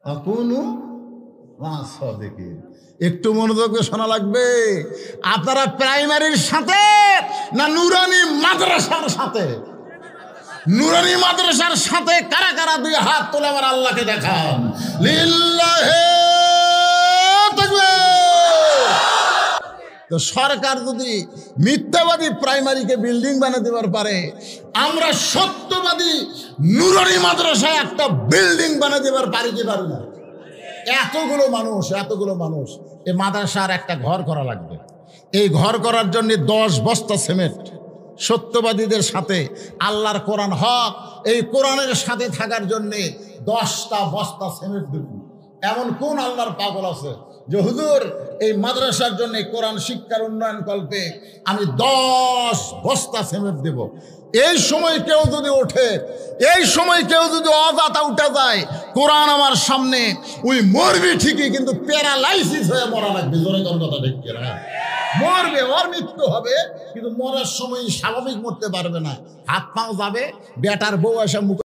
[SPEAKER 1] আকুনু মা'আস সাদিকিন। একটু মনোযোগ দিয়ে শোনা লাগবে। আপনারা প্রাইমারির সাথে না নুরানি মাদ্রাসার সাথে? নুরানি মাদ্রাসার সাথে কারা কারা 2 হাত তুলে আমার আল্লাহকে দেখান। লিল্লাহি তাকবীর। তো সরকার যদি মিথ্যাবাদী প্রাইমারিকে বিল্ডিং বানিয়ে দেবার পারে, আমরা সত্যবাদী নুরানি মাদ্রাসায় একটা বিল্ডিং বানিয়ে দেবার পারি কি পারি না? এতগুলো মানুষ এই মাদ্রাসার একটা ঘর করা লাগবে। এই ঘর করার জন্য 10 বস্তা সিমেন্ট। সত্যবাদীদের সাথে আল্লাহর কোরআন হক, এই কোরআনের সাথে থাকার জন্য 10টা বস্তা সিমেন্ট দেব। এমন কোন আল্লাহর পাগল আছে যে হুজুর এই মাদ্রাসার জন্য কোরআন শিক্ষার উন্নয়ন কল্পে আমি 10 বস্তা সিমেন্ট দেব? এই সময় কেউ যদি ওঠে, এই সময় কেউ যদি অজাতা উঠে যায়, কোরআন আমার সামনে, ওই মরবি ঠিকই, কিন্তু প্যারালাইসিস হয়ে মরা লাগবে। জোরে কোন কথা ঠিক না? মরবে, ওর মৃত্যু হবে, কিন্তু মরার সময় স্বাভাবিক মরতে পারবে না। হাত পাও যাবে, বেটার বউ এসে মুখ